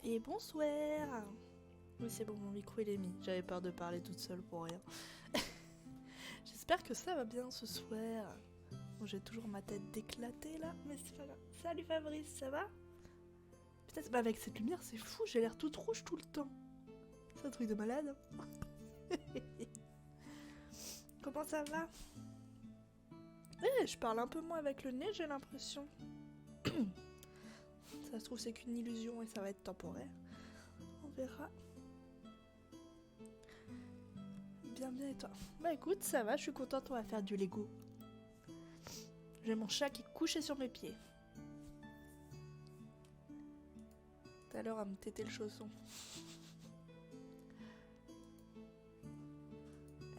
Et bonsoir. Oui, c'est bon, mon micro il est mis. J'avais peur de parler toute seule pour rien. J'espère que ça va bien ce soir. Bon, j'ai toujours ma tête d'éclatée là, mais c'est pas grave. Salut Fabrice, ça va? Peut-être bah avec cette lumière, c'est fou, j'ai l'air toute rouge tout le temps. C'est un truc de malade. Comment ça va? Je parle un peu moins avec le nez, j'ai l'impression. Ça se trouve, c'est qu'une illusion et ça va être temporaire. On verra. Bien, bien, et toi? Bah écoute, ça va, je suis contente, on va faire du Lego. J'ai mon chat qui est couché sur mes pieds. Tout à l'heure, à me téter le chausson.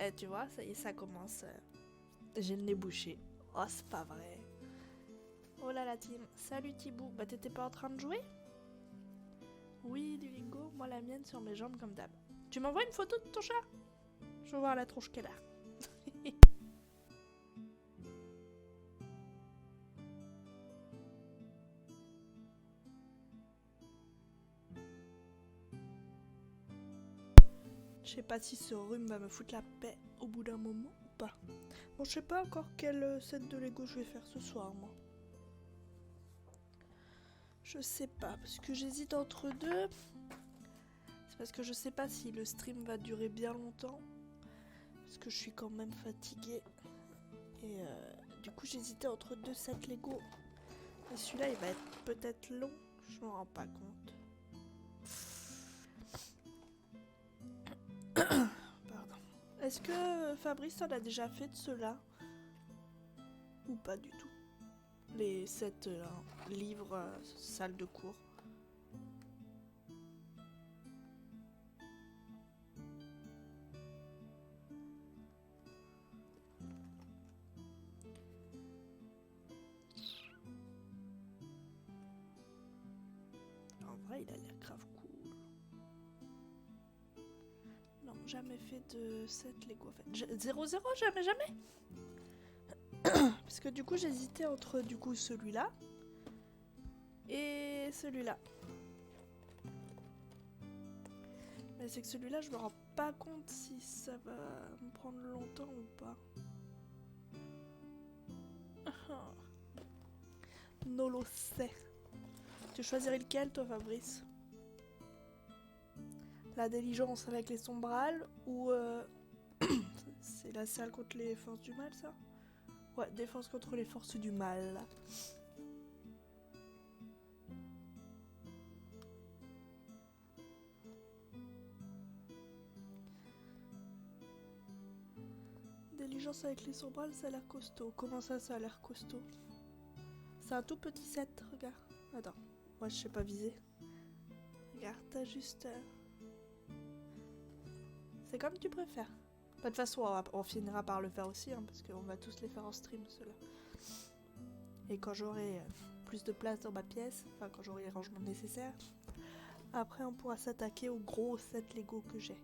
Eh, tu vois, ça y est, ça commence. J'ai le nez bouché. Oh, c'est pas vrai. Oh là la team. Salut Thibaut. Bah t'étais pas en train de jouer? Oui, du Lego. Moi la mienne sur mes jambes comme d'hab. Tu m'envoies une photo de ton chat? Je veux voir la tronche qu'elle a. Je sais pas si ce rhume va me foutre la paix au bout d'un moment ou pas. Bon, je sais pas encore quel set de Lego je vais faire ce soir, moi. Je sais pas, parce que j'hésite entre deux. C'est parce que je sais pas si le stream va durer bien longtemps. Parce que je suis quand même fatiguée. Et du coup, j'hésitais entre deux sets Lego. Et celui-là, il va être peut-être long. Je m'en rends pas compte. Pardon. Est-ce que Fabrice en a déjà fait de ceux-là? Ou pas du tout? Les 7 livres, salle de cours. En vrai, il a l'air grave cool. Non, jamais fait de 7 Lego en fait. 0-0, jamais. Parce que du coup, j'hésitais entre du coup celui-là et celui-là. Mais c'est que celui-là, je me rends pas compte si ça va me prendre longtemps ou pas. Non lo sais. Tu choisirais lequel, toi, Fabrice? La diligence avec les sombrales ou c'est la salle contre les forces du mal, ça? Ouais, défense contre les forces du mal. Diligence avec les sombrales, ça a l'air costaud. Comment ça a l'air costaud? C'est un tout petit set, regarde. Attends, moi je sais pas viser. Regarde, t'as juste... C'est comme tu préfères. De toute façon, on finira par le faire aussi, hein, parce qu'on va tous les faire en stream, ceux-là. Et quand j'aurai plus de place dans ma pièce, enfin quand j'aurai les rangements nécessaires, après on pourra s'attaquer au gros set Lego que j'ai.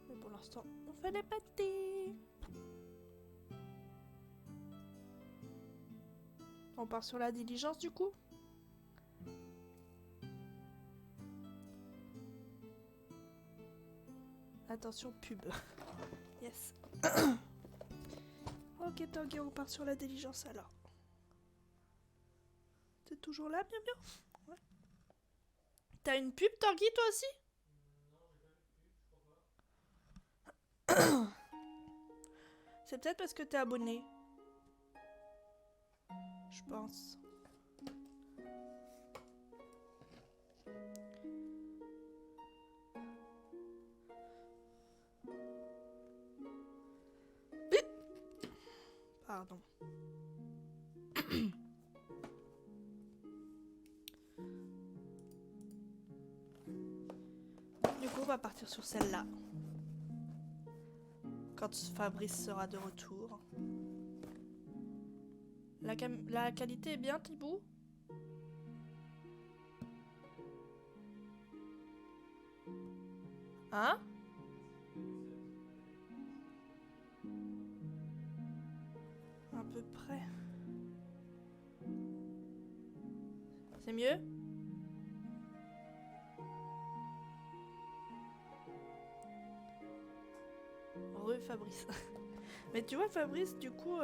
Mais pour l'instant, on fait des petits. On part sur la diligence du coup? Attention, pub. Yes. Ok, Tanguy, on part sur la diligence alors. T'es toujours là, bien bien? Ouais. T'as une pub, Tanguy, toi aussi? C'est peut-être parce que t'es abonné. Je pense. Pardon. Du coup, on va partir sur celle-là. Quand Fabrice sera de retour. La qualité est bien, Thibaut? Hein? À peu près. C'est mieux? Fabrice. Mais tu vois, Fabrice, du coup,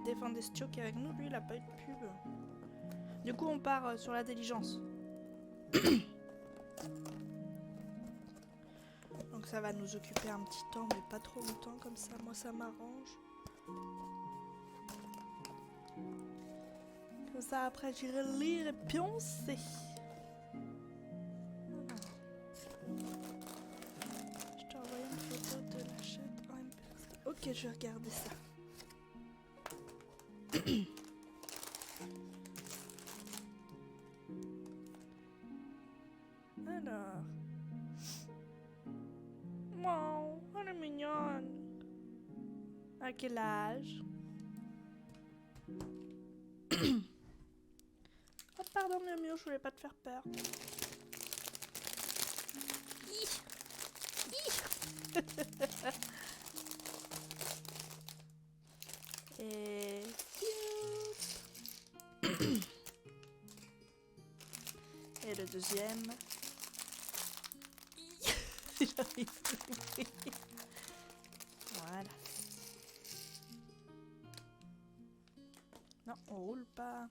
Defendestio qui est avec nous, lui, il a pas eu de pub. Du coup, on part sur l'intelligence. Donc ça va nous occuper un petit temps, mais pas trop longtemps comme ça. Moi, ça m'arrange. Comme ça, après, j'irai lire et pioncer. Je t'ai envoyé une photo de la chatte en MP. Ok, je vais regarder ça. Alors. Wow, elle est mignonne. À quel âge? Oh, pardon, Miu Miu, je voulais pas te faire peur. Et et le deuxième. J'arrive plus. Voilà. Non, on roule pas.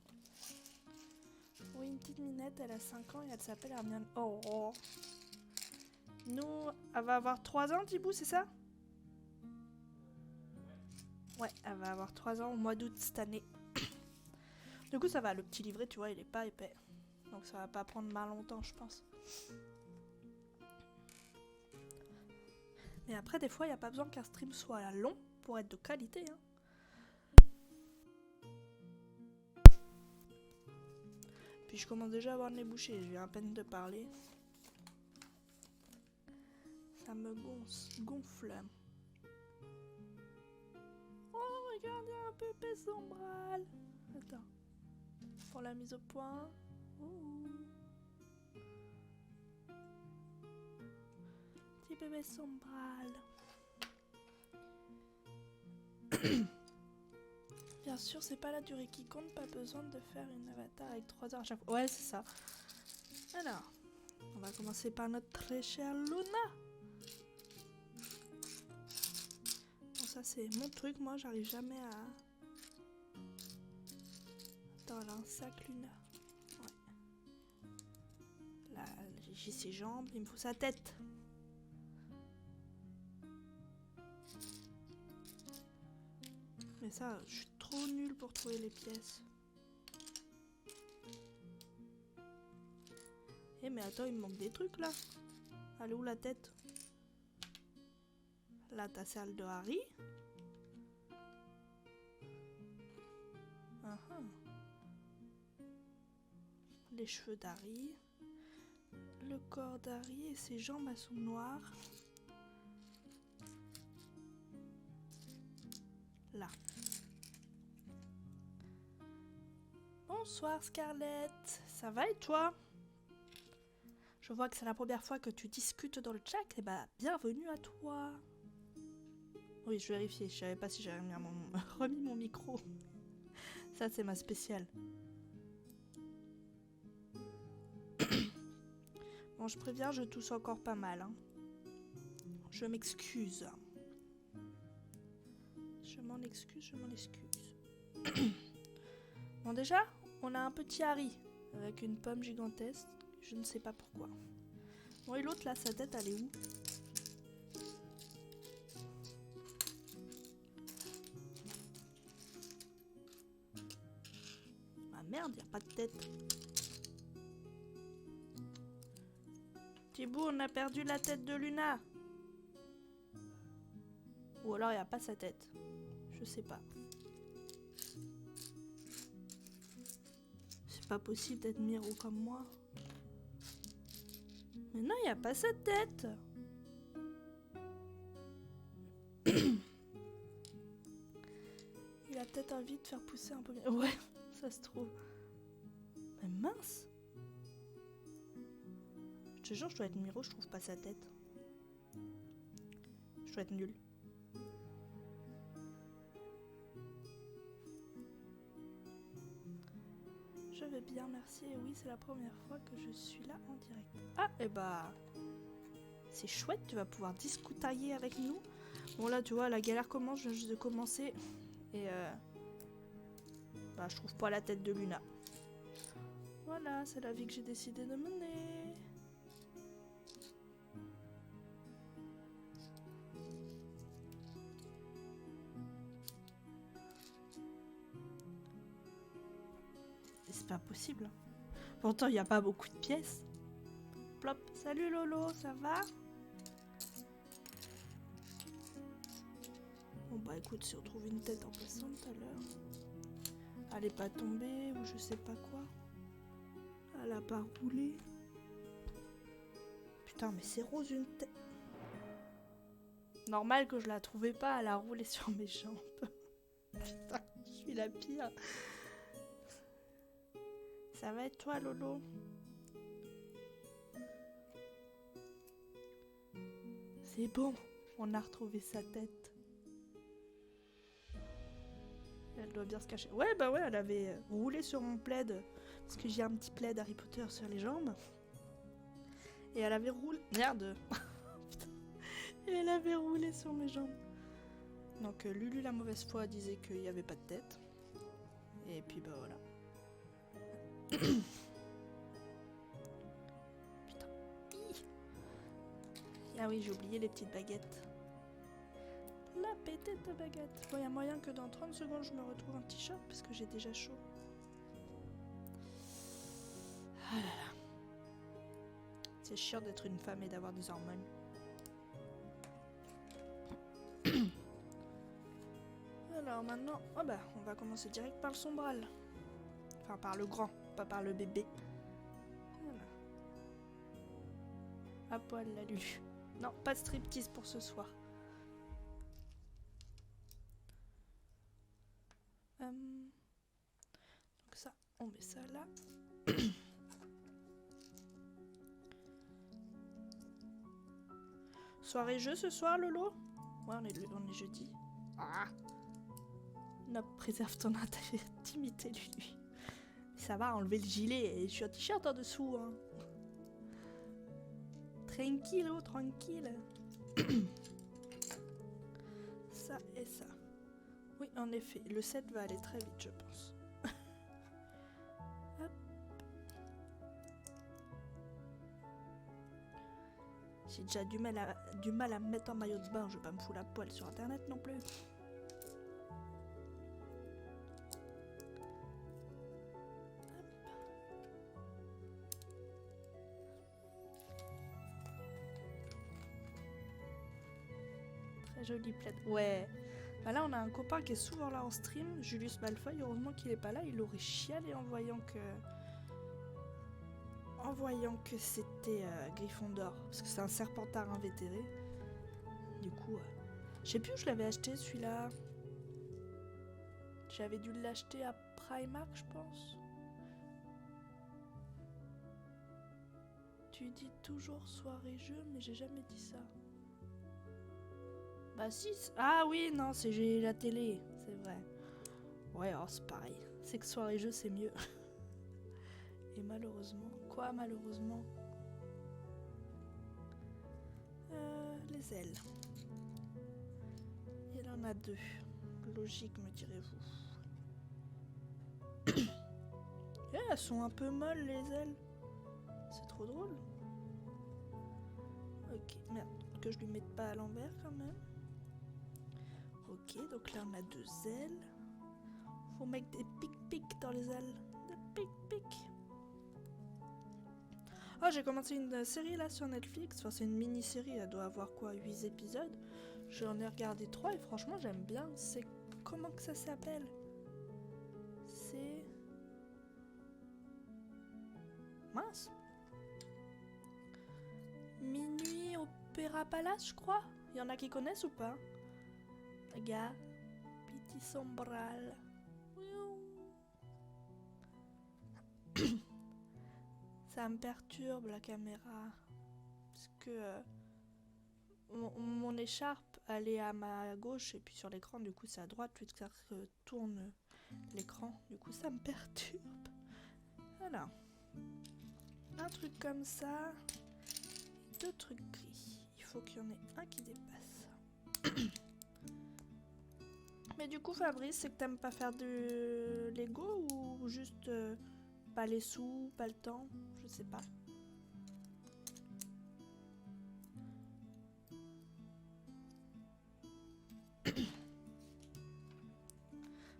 Oui, une petite minette, elle a 5 ans et elle s'appelle Hermione. Oh. Nous, elle va avoir 3 ans, Thibou, c'est ça? Ouais, elle va avoir 3 ans au mois d'août cette année. Du coup, ça va, le petit livret, tu vois, il est pas épais. Donc ça va pas prendre mal longtemps, je pense. Mais après, des fois, il n'y a pas besoin qu'un stream soit long pour être de qualité. Hein. Puis je commence déjà à avoir le nez bouché, je viens à peine de parler. Ça me gonfle. Oh, regardez un peu Pépé Sombral. Attends. Pour la mise au point. Ouh. Petit bébé Sombral. Bien sûr, c'est pas la durée qui compte, pas besoin de faire une avatar avec 3 heures à chaque fois. Ouais, c'est ça. Alors, on va commencer par notre très chère Luna. Bon, ça c'est mon truc, moi j'arrive jamais à... Attends, elle a un sac Luna. Ouais. Là, j'ai ses jambes, il me faut sa tête. Mais ça, je suis trop nulle pour trouver les pièces. Eh mais attends, il me manque des trucs là. Elle est où la tête? Là, t'as celle de Harry. Les cheveux d'Harry. Le corps d'Harry et ses jambes elles sont noires. Là. Bonsoir Scarlett. Ça va et toi? Je vois que c'est la première fois que tu discutes dans le chat. Et bah, bienvenue à toi. Oui, je vérifiais. Je savais pas si j'avais remis mon micro. Ça, c'est ma spéciale. Bon, je préviens, je tousse encore pas mal. Hein. Je m'excuse. Je m'en excuse. Bon, déjà, on a un petit Harry avec une pomme gigantesque. Je ne sais pas pourquoi. Bon, et l'autre, là, sa tête, elle est où? Ah merde, y a pas de tête. Thibaut, on a perdu la tête de Luna. Ou alors y a pas sa tête. Je sais pas. C'est pas possible d'être Miro comme moi. Mais non, y a pas sa tête. Il a peut-être envie de faire pousser un peu bien. Ouais, ça se trouve. Mais mince. Je te jure, je dois être Miro, je trouve pas sa tête. Je dois être nulle. Je vais bien, merci. Et oui, c'est la première fois que je suis là en direct. Ah, et bah... C'est chouette, tu vas pouvoir discutailler avec nous. Bon là, tu vois, la galère commence, je viens juste de commencer. Et bah, je trouve pas la tête de Luna. Voilà, c'est la vie que j'ai décidé de mener. C'est pas possible. Pourtant, il n'y a pas beaucoup de pièces. Plop. Salut Lolo, ça va? Bon bah écoute, si on trouve une tête en passant tout à l'heure. Elle est pas tombée ou je sais pas quoi. Elle a pas roulé. Putain, mais c'est rose une tête. Normal que je la trouvais pas, elle a roulé sur mes jambes. Putain, je suis la pire. Ça va être toi, Lolo? C'est bon, on a retrouvé sa tête. Elle doit bien se cacher. Ouais, bah ouais, elle avait roulé sur mon plaid. Parce que j'ai un petit plaid Harry Potter sur les jambes. Et elle avait roulé... Merde. Et elle avait roulé sur mes jambes. Donc Lulu la mauvaise foi disait qu'il n'y avait pas de tête. Et puis bah voilà. Putain. Ah oui, j'ai oublié les petites baguettes. La petite baguette. Bon, il y a moyen que dans 30 secondes je me retrouve un t-shirt parce que j'ai déjà chaud. Ah là là. C'est chiant d'être une femme et d'avoir des hormones. Alors maintenant, oh bah, on va commencer direct par le sombral. Enfin, par le grand, pas par le bébé. Voilà. À poil la Lulu. Non, pas de striptease pour ce soir. Donc ça, on met ça là. Soirée jeu ce soir, Lolo? Ouais, on est jeudi. Ah! Non, préserve ton intimité, Lulu. Ça va, enlever le gilet et je suis en t-shirt en dessous. Hein. Tranquille, tranquille. Ça et ça. Oui, en effet, le set va aller très vite, je pense. Hop. J'ai déjà du mal à me mettre en maillot de bain, je vais pas me foutre la poêle sur internet non plus. Très joli plaid. Ouais. Bah là, on a un copain qui est souvent là en stream, Julius Malfoy. Heureusement qu'il est pas là, il aurait chialé en voyant que c'était Gryffondor, parce que c'est un Serpentard invétéré. Du coup, je sais plus où je l'avais acheté celui-là. J'avais dû l'acheter à Primark, je pense. Tu dis toujours soirée jeu, mais j'ai jamais dit ça. Bah si. Ah oui, non, c'est la télé, c'est vrai. Ouais, oh, c'est pareil. C'est que soirée jeu, c'est mieux. Et malheureusement... Quoi, malheureusement? Les ailes. Il en a 2. Logique, me direz-vous. Elles sont un peu molles, les ailes. C'est trop drôle. Ok, merde. Que je lui mette pas à l'envers, quand même. Ok, donc là, on a 2 ailes. Faut mettre des pics-pics dans les ailes. Des pics-pics. Oh, j'ai commencé une série là sur Netflix. Enfin, c'est une mini-série. Elle doit avoir quoi, 8 épisodes. J'en ai regardé 3 et franchement, j'aime bien. C'est... Comment que ça s'appelle? C'est... Mince. Minuit Opéra Palace, je crois. Il y en a qui connaissent ou pas? Regarde. Petit sombral. Ça me perturbe la caméra. Parce que mon écharpe, elle est à ma gauche et puis sur l'écran, du coup c'est à droite. Puis ça tourne l'écran. Du coup ça me perturbe. Voilà. Un truc comme ça. 2 trucs gris. faut qu'il y en ait un qui dépasse. Mais du coup, Fabrice, c'est que t'aimes pas faire de Lego ou juste pas les sous, pas le temps? Je sais pas.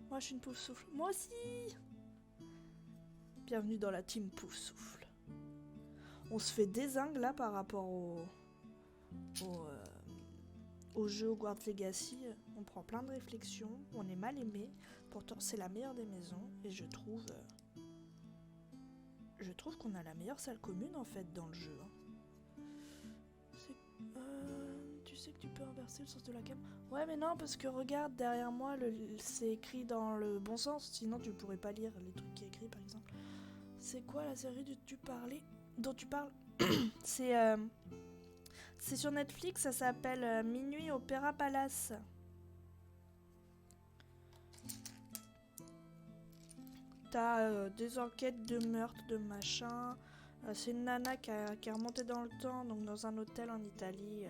Moi, je suis une pouf souffle. Moi aussi! Bienvenue dans la team pouf souffle. On se fait dézingue là par rapport au jeu Hogwarts Legacy. On prend plein de réflexions, on est mal aimé. Pourtant, c'est la meilleure des maisons et je trouve qu'on a la meilleure salle commune en fait dans le jeu. Tu sais que tu peux inverser le sens de la cam. Ouais, mais non, parce que regarde derrière moi, c'est écrit dans le bon sens. Sinon, tu pourrais pas lire les trucs qui est écrit, par exemple. C'est quoi la série dont tu parles? C'est sur Netflix, ça s'appelle Minuit Opéra Palace. T'as des enquêtes de meurtre, de machin. C'est une nana qui est remontée dans le temps, donc dans un hôtel en Italie,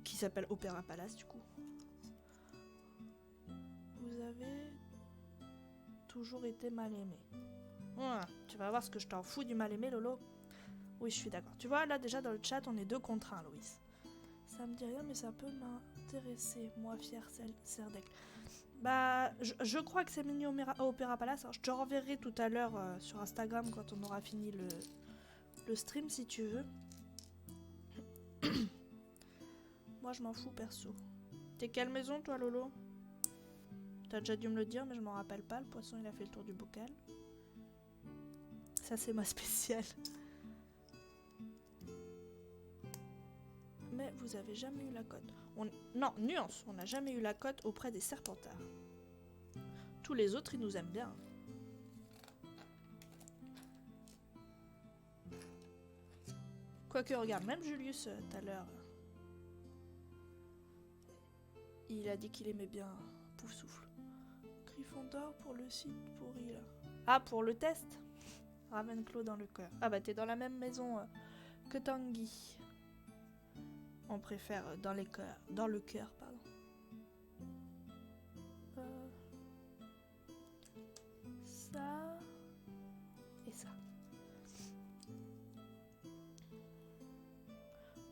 qui s'appelle Opéra Palace, du coup. Vous avez toujours été mal aimé. Tu vas voir ce que je t'en fous du mal aimé, Lolo. Oui, je suis d'accord. Tu vois, là, déjà, dans le chat, on est 2 contre 1, Loïs. Ça me dit rien, mais ça peut m'intéresser. Moi, fière Serdec. Bah, je crois que c'est Mini Opéra Palace. Alors, je te renverrai tout à l'heure sur Instagram quand on aura fini le stream, si tu veux. Moi, je m'en fous, perso. T'es quelle maison, toi, Lolo? T'as déjà dû me le dire, mais je m'en rappelle pas. Le poisson, il a fait le tour du bocal. Ça, c'est ma spéciale. Mais vous avez jamais eu la cote. Non, nuance, on n'a jamais eu la cote auprès des Serpentards. Tous les autres, ils nous aiment bien. Quoique, regarde, même Julius, tout à l'heure, il a dit qu'il aimait bien Pouf Souffle. Gryffondor pour le site pourri, là. Ah, pour le test? Ravenclaw dans le cœur. Ah bah, t'es dans la même maison que Tanguy. On préfère dans les cœurs. Dans le cœur, pardon. Ça. Et ça.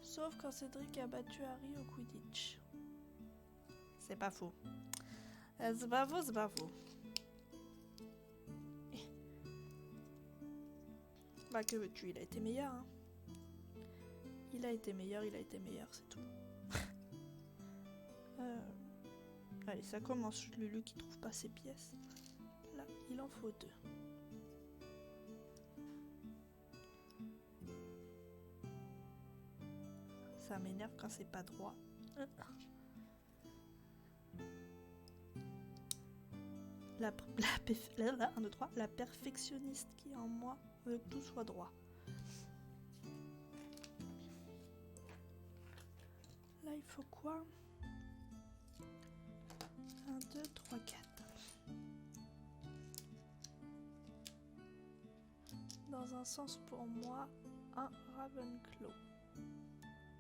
Sauf quand Cédric a battu Harry au Quidditch. C'est pas faux. C'est pas faux, c'est pas faux. Bah que veux-tu, il a été meilleur, hein. Il a été meilleur, c'est tout. Allez, ça commence. Lulu qui trouve pas ses pièces. Là, il en faut 2. Ça m'énerve quand c'est pas droit. La perfectionniste qui est en moi veut que tout soit droit. Là, il faut quoi? 1, 2, 3, 4. Dans un sens pour moi, 1 Ravenclaw.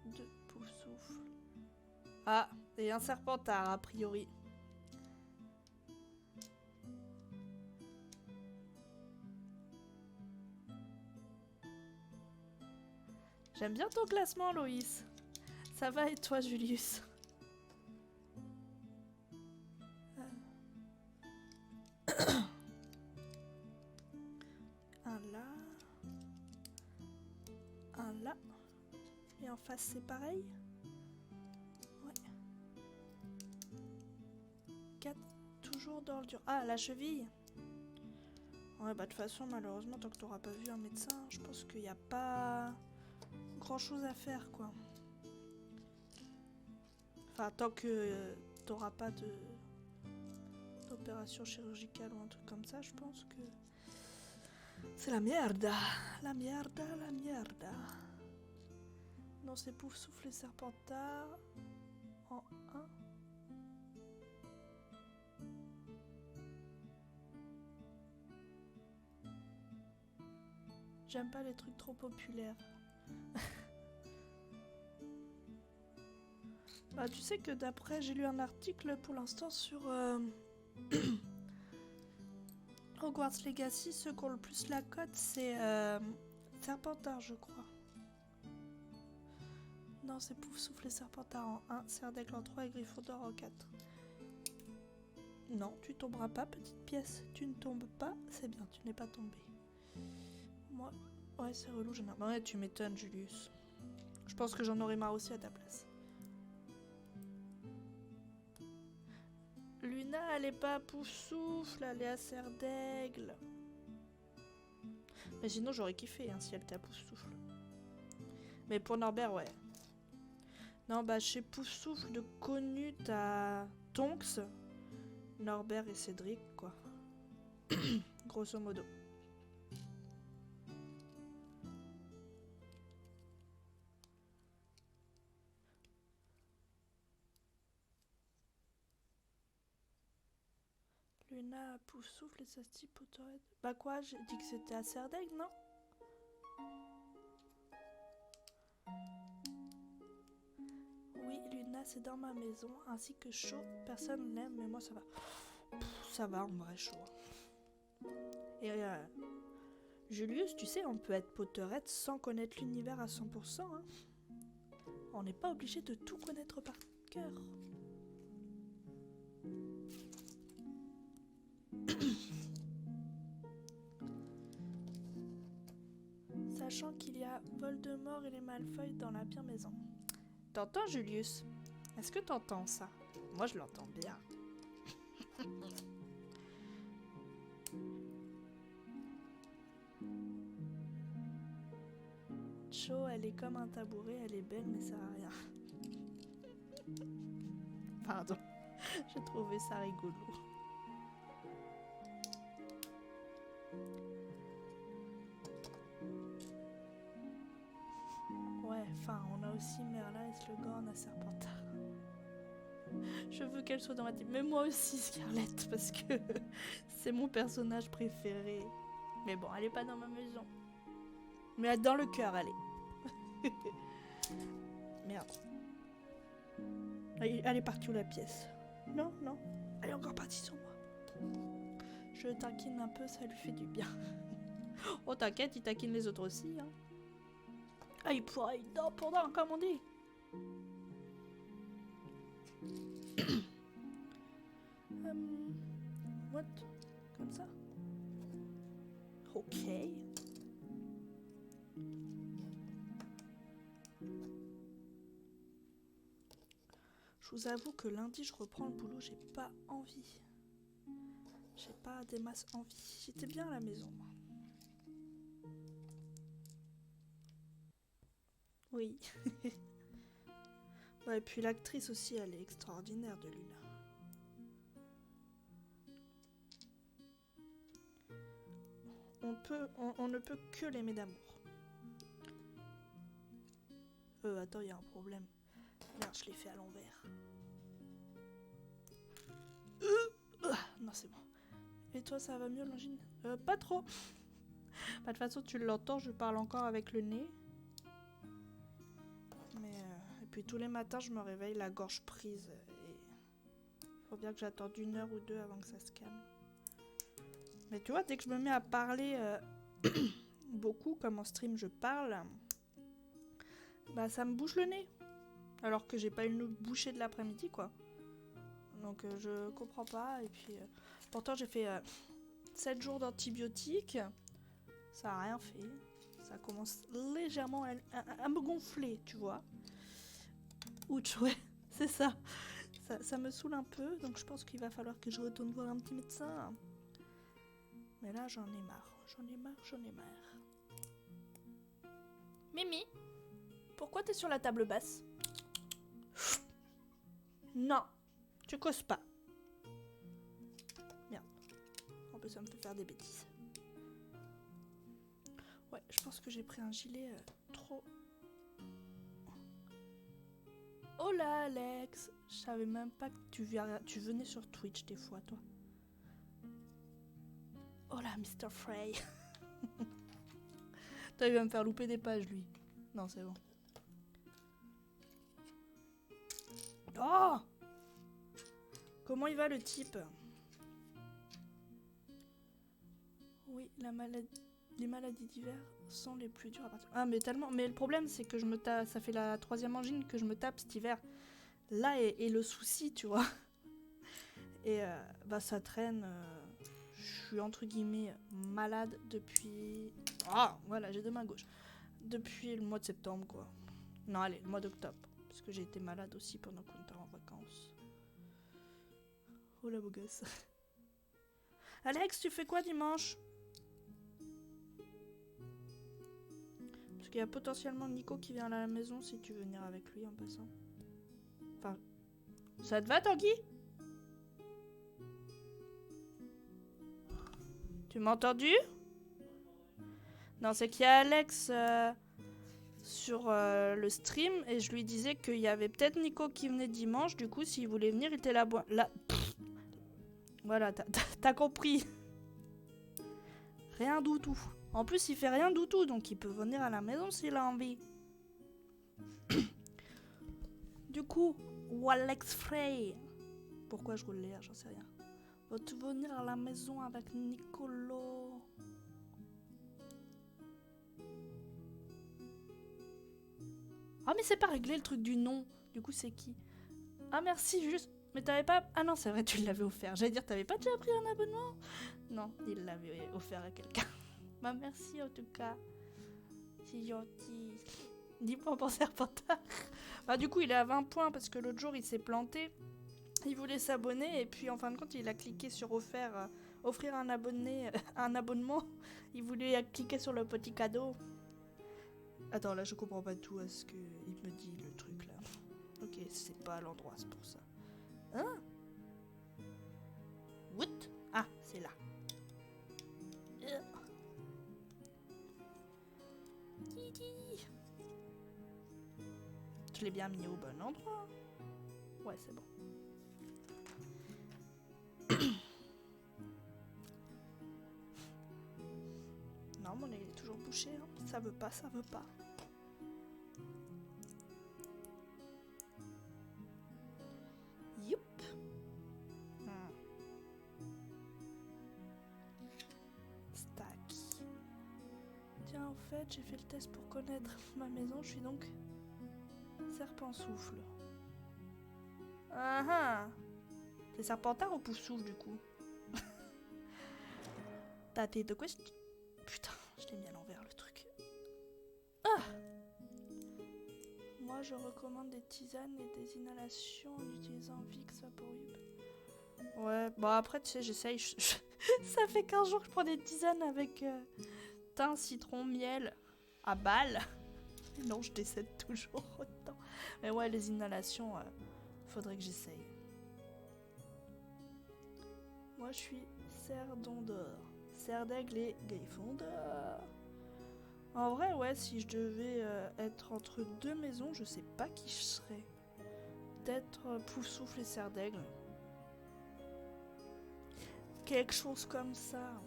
2 Pouf Souffle. Ah, et un Serpentard a priori. J'aime bien ton classement, Loïs. Ça va et toi, Julius? Un là. Un là. Et en face, c'est pareil? Ouais. 4. Toujours dans le dur. Ah, la cheville. Ouais, bah de toute façon, malheureusement, tant que t'auras pas vu un médecin, je pense qu'il n'y a pas grand chose à faire, quoi. Enfin, tant que t'auras pas d'opération chirurgicale ou un truc comme ça, je pense que c'est la merde. La merde, la merde. Non, c'est Pouf Souffle et Serpentard en 1. J'aime pas les trucs trop populaires. Bah, tu sais que d'après, j'ai lu un article pour l'instant sur Hogwarts Legacy, ceux qui ont le plus la cote, c'est Serpentard, je crois. Non, c'est Poufsouffle et Serpentard en 1, Serdaigle en 3 et Gryffondor en 4. Non, tu tomberas pas, petite pièce. Tu ne tombes pas, c'est bien, tu n'es pas tombé. Moi, ouais, c'est relou, j'en ai... Ouais, tu m'étonnes, Julius. Je pense que j'en aurais marre aussi à ta place. Luna, elle est pas à Poufsouffle, elle est à Serdaigle. Mais sinon, j'aurais kiffé hein, si elle était à Poufsouffle. Mais pour Norbert, ouais. Non, bah, chez Poufsouffle de connu, t'as Tonks, Norbert et Cédric, quoi. Grosso modo. Luna, Poufsouffle et sa petite Potterhead. Bah quoi, j'ai dit que c'était à Serdaigle, non? Oui, Luna, c'est dans ma maison, ainsi que chaud. Personne l'aime, mais moi ça va. Ça va, en vrai, chaud. Et Julius, tu sais, on peut être Potterhead sans connaître l'univers à 100%. Hein. On n'est pas obligé de tout connaître par cœur. Sachant qu'il y a Voldemort et les Malfoy dans la pire maison. T'entends, Julius? Est-ce que t'entends ça? Moi, je l'entends bien. Cho, elle est comme un tabouret, elle est belle, mais ça sert à rien. Pardon, j'ai trouvé ça rigolo. Ouais, enfin, on a aussi Merlin et Slughorn à Serpentard. Je veux qu'elle soit dans ma team. Mais moi aussi, Scarlett, parce que c'est mon personnage préféré. Mais bon, elle est pas dans ma maison. Mais dans le cœur, elle est. Merde. Elle est partie où la pièce? Non, non. Elle est encore partie sur moi. Je le taquine un peu, ça lui fait du bien. Oh, t'inquiète, il taquine les autres aussi. Hein. Ah, il pourra, il dort pendant, comme on dit. What? Comme ça? Ok. Je vous avoue que lundi, je reprends le boulot, j'ai pas envie. J'ai pas des masses envie. J'étais bien à la maison, moi. Oui. Ouais, et puis l'actrice aussi, elle est extraordinaire de Luna. On ne peut que l'aimer d'amour. Attends, il y a un problème. Merde, je l'ai fait à l'envers. Non, c'est bon. Et toi, ça va mieux, Longine? Pas trop. Bah, de toute façon, tu l'entends, je parle encore avec le nez. Mais, et puis tous les matins, je me réveille la gorge prise. Et faut bien que j'attende 1 heure ou 2 avant que ça se calme. Mais tu vois, dès que je me mets à parler beaucoup, comme en stream je parle, bah ça me bouche le nez. Alors que j'ai pas une bouchée de l'après-midi, quoi. Donc je comprends pas. Et puis, pourtant, j'ai fait 7 jours d'antibiotiques. Ça a rien fait. Ça commence légèrement à me gonfler, tu vois. Ouch, ouais, c'est ça. Ça me saoule un peu, donc je pense qu'il va falloir que je retourne voir un petit médecin. Mais là, j'en ai marre. J'en ai marre. Mimi, pourquoi t'es sur la table basse? Non, tu causes pas. Merde. En plus, ça me fait faire des bêtises. Ouais, je pense que j'ai pris un gilet trop... Oh là, Alex! Je savais même pas que tu venais sur Twitch des fois, toi. Oh là, Mr. Frey! Toi, il va me faire louper des pages, lui. Non, c'est bon. Oh! Comment il va le type? Oui, les maladies d'hiver sont les plus dures à partir. Ah mais tellement. Mais le problème c'est que je me tape. Ça fait la 3e angine que je me tape cet hiver. Là est le souci, tu vois. Et bah ça traîne. Je suis entre guillemets malade depuis. Ah voilà, j'ai deux mains gauches. Depuis le mois de septembre quoi. Non allez, le mois d'octobre. Parce que j'ai été malade aussi pendant qu'on était en vacances. Oh la beau gosse. Alex, tu fais quoi dimanche? Parce qu'il y a potentiellement Nico qui vient à la maison si tu veux venir avec lui en passant. Enfin, ça te va Tanguy? Tu m'as entendu? Non, c'est qu'il y a Alex sur le stream et je lui disais qu'il y avait peut-être Nico qui venait dimanche. Du coup, s'il voulait venir, il était là. Voilà, t'as compris. Rien du tout. En plus, il fait rien du tout, donc il peut venir à la maison s'il a envie. Du coup, Alex Frey. Pourquoi je roule l'air, j'en sais rien. Vas-tu venir à la maison avec Nicolo? Ah mais c'est pas réglé le truc du nom. Du coup c'est qui? Ah merci juste. Mais t'avais pas... Ah non c'est vrai tu l'avais offert. J'allais dire t'avais pas déjà pris un abonnement? Non il l'avait offert à quelqu'un. Bah merci en tout cas. C'est gentil. 10 points pour Serpentard. Bah du coup il est à 20 points parce que l'autre jour il s'est planté. Il voulait s'abonner et puis en fin de compte il a cliqué sur offrir un abonnement. Il voulait cliquer sur le petit cadeau. Attends, là, je comprends pas tout à ce qu'il me dit, le truc, là. Ok, c'est pas l'endroit, c'est pour ça. Hein? What? Ah, c'est là. Je l'ai bien mis au bon endroit. Ouais, c'est bon. Non, mon nez est toujours bouché. Hein. Ça veut pas, ça veut pas. Youp. Stack. Tiens, en fait, j'ai fait le test pour connaître ma maison. Je suis donc serpent souffle. Ah ah. C'est Serpentard ou Poufsouffle du coup? T'as tes deux questions. Putain, je l'ai mis à l'envers le truc. Ah! Moi je recommande des tisanes et des inhalations en utilisant Vicks Vaporub. Ouais, bon après tu sais, j'essaye. Ça fait 15 jours que je prends des tisanes avec thym, citron, miel à balle. Non, je décède toujours autant. Mais ouais, les inhalations, faudrait que j'essaye. Moi je suis Cerdon d'or. Serre d'aigle et Gryffondor. En vrai, ouais, si je devais être entre deux maisons, je sais pas qui je serais. Peut-être Poufsouffle et Serre d'aigle. Quelque chose comme ça.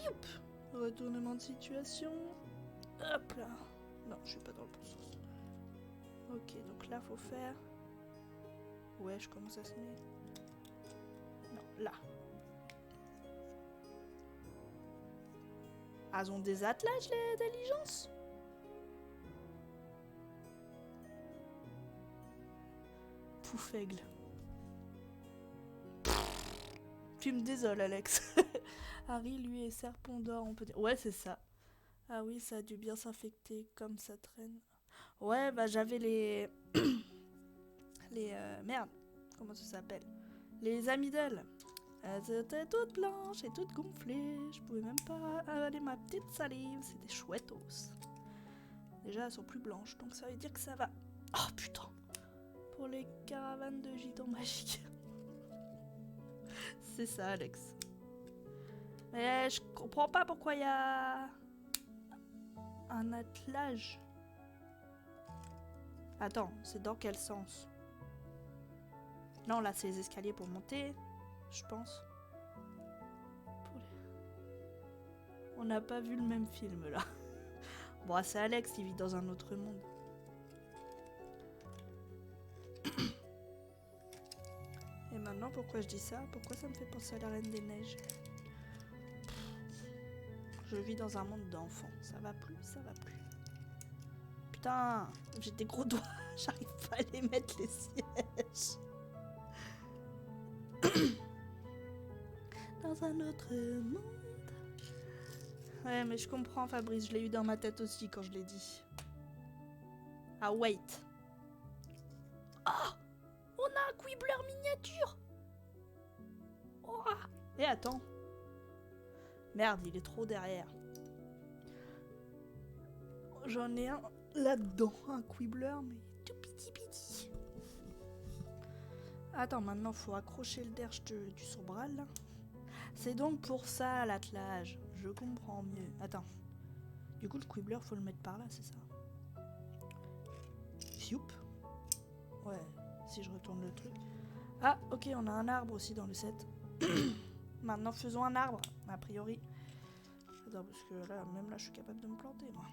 Youp. Retournement de situation. Hop là. Non, je suis pas dans le bon sens. Ok, donc là, faut faire... Ouais, je commence à se mettre... Non, là. Ah, ils ont des attelages, les diligences? Poufaigle. Tu me désoles, Alex. Harry, lui, est serpent d'or, on peut dire. Ouais, c'est ça. Ah oui, ça a dû bien s'infecter, comme ça traîne. Ouais, bah j'avais les... Merde, comment ça s'appelle? Les amygdales. Elles étaient toutes blanches et toutes gonflées. Je pouvais même pas avaler ma petite salive. C'était chouettos. Déjà, elles sont plus blanches, donc ça veut dire que ça va. Oh putain! Pour les caravanes de gitans magiques. C'est ça, Alex. Mais je comprends pas pourquoi il y a un attelage. Attends, c'est dans quel sens? Non, là, c'est les escaliers pour monter, je pense. On n'a pas vu le même film, là. Bon, c'est Alex, il vit dans un autre monde. Maintenant, pourquoi je dis ça? Pourquoi ça me fait penser à la Reine des Neiges? Je vis dans un monde d'enfants. Ça va plus, ça va plus. Putain, j'ai des gros doigts. J'arrive pas à les mettre, les sièges. Dans un autre monde. Ouais, mais je comprends, Fabrice. Je l'ai eu dans ma tête aussi quand je l'ai dit. Ah, wait. Oh, on a un Quibbler miniature. Oh. Et attends. Merde, il est trop derrière. J'en ai un là-dedans, un Quibbler, mais tout petit petit. Attends, maintenant, faut accrocher le derche du sombral, là. C'est donc pour ça, l'attelage. Je comprends mieux. Attends. Du coup, le Quibbler, faut le mettre par là, c'est ça? Fioup. Ouais, si je retourne le truc. Ah, ok, on a un arbre aussi dans le set. Maintenant, faisons un arbre, a priori. Attends, parce que là, même là, je suis capable de me planter, moi.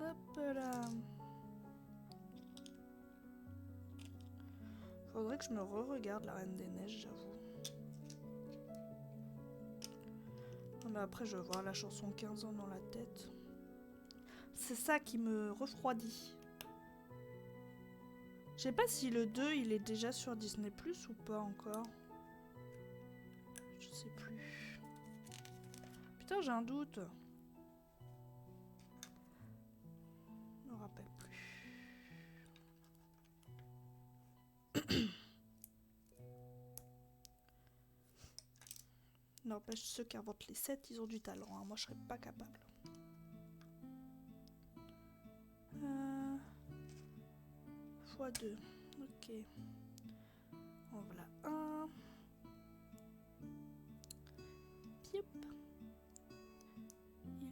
Hop là. Faudrait que je me re-regarde la Reine des Neiges, j'avoue. Mais après, je vais voir la chanson 15 ans dans la tête. C'est ça qui me refroidit. Je sais pas si le 2, il est déjà sur Disney Plus ou pas encore. Je sais plus. Putain, j'ai un doute. Je me rappelle plus. N'empêche, ceux qui inventent les sets, ils ont du talent. Hein. Moi, je serais pas capable. x2. Ok. En voilà un. Piep.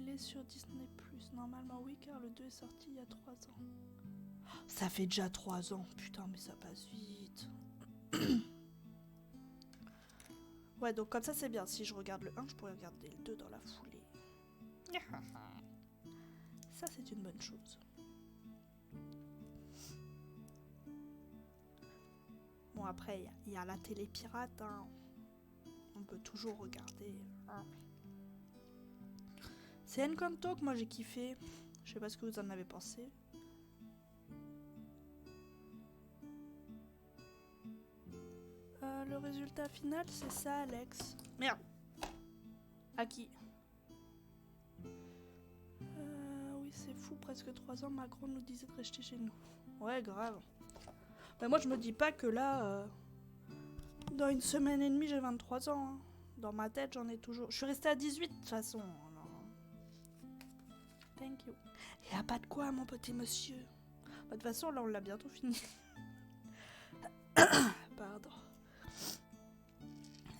Il est sur Disney+. Normalement, oui, car le 2 est sorti il y a 3 ans. Ça fait déjà 3 ans. Putain, mais ça passe vite. Ouais, donc comme ça, c'est bien. Si je regarde le 1, je pourrais regarder le 2 dans la foulée. Ça, c'est une bonne chose. Bon, après, il y a la télé pirate. Hein. On peut toujours regarder. Hein. C'est Encanto que moi j'ai kiffé. Je sais pas ce que vous en avez pensé. Le résultat final, c'est ça, Alex. Merde. À qui? Oui, c'est fou. Presque 3 ans, Macron nous disait de rester chez nous. Ouais, grave. Mais moi, je me dis pas que là, dans une semaine et demie, j'ai 23 ans. Hein. Dans ma tête, j'en ai toujours... Je suis restée à 18 de toute façon. Alors... Thank you. Et a pas de quoi, mon petit monsieur. De toute façon, là, on l'a bientôt fini. Pardon.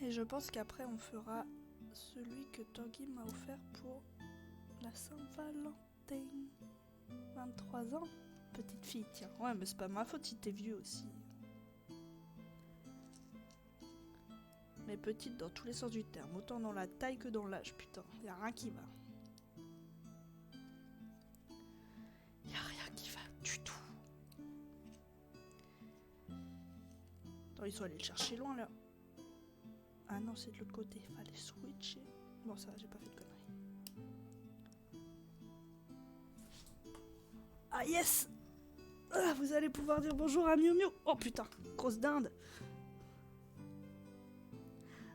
Et je pense qu'après, on fera celui que Tanguy m'a offert pour la Saint-Valentin. 23 ans. Petite fille, tiens. Ouais, mais c'est pas ma faute si t'es vieux aussi. Mais petite dans tous les sens du terme. Autant dans la taille que dans l'âge, putain. Y'a rien qui va. Y'a rien qui va du tout. Attends, ils sont allés le chercher loin, là. Ah non, c'est de l'autre côté. Fallait switcher. Bon, ça va, j'ai pas fait de conneries. Ah, yes! Ah, vous allez pouvoir dire bonjour à Miu Miu. Oh, putain, grosse dinde.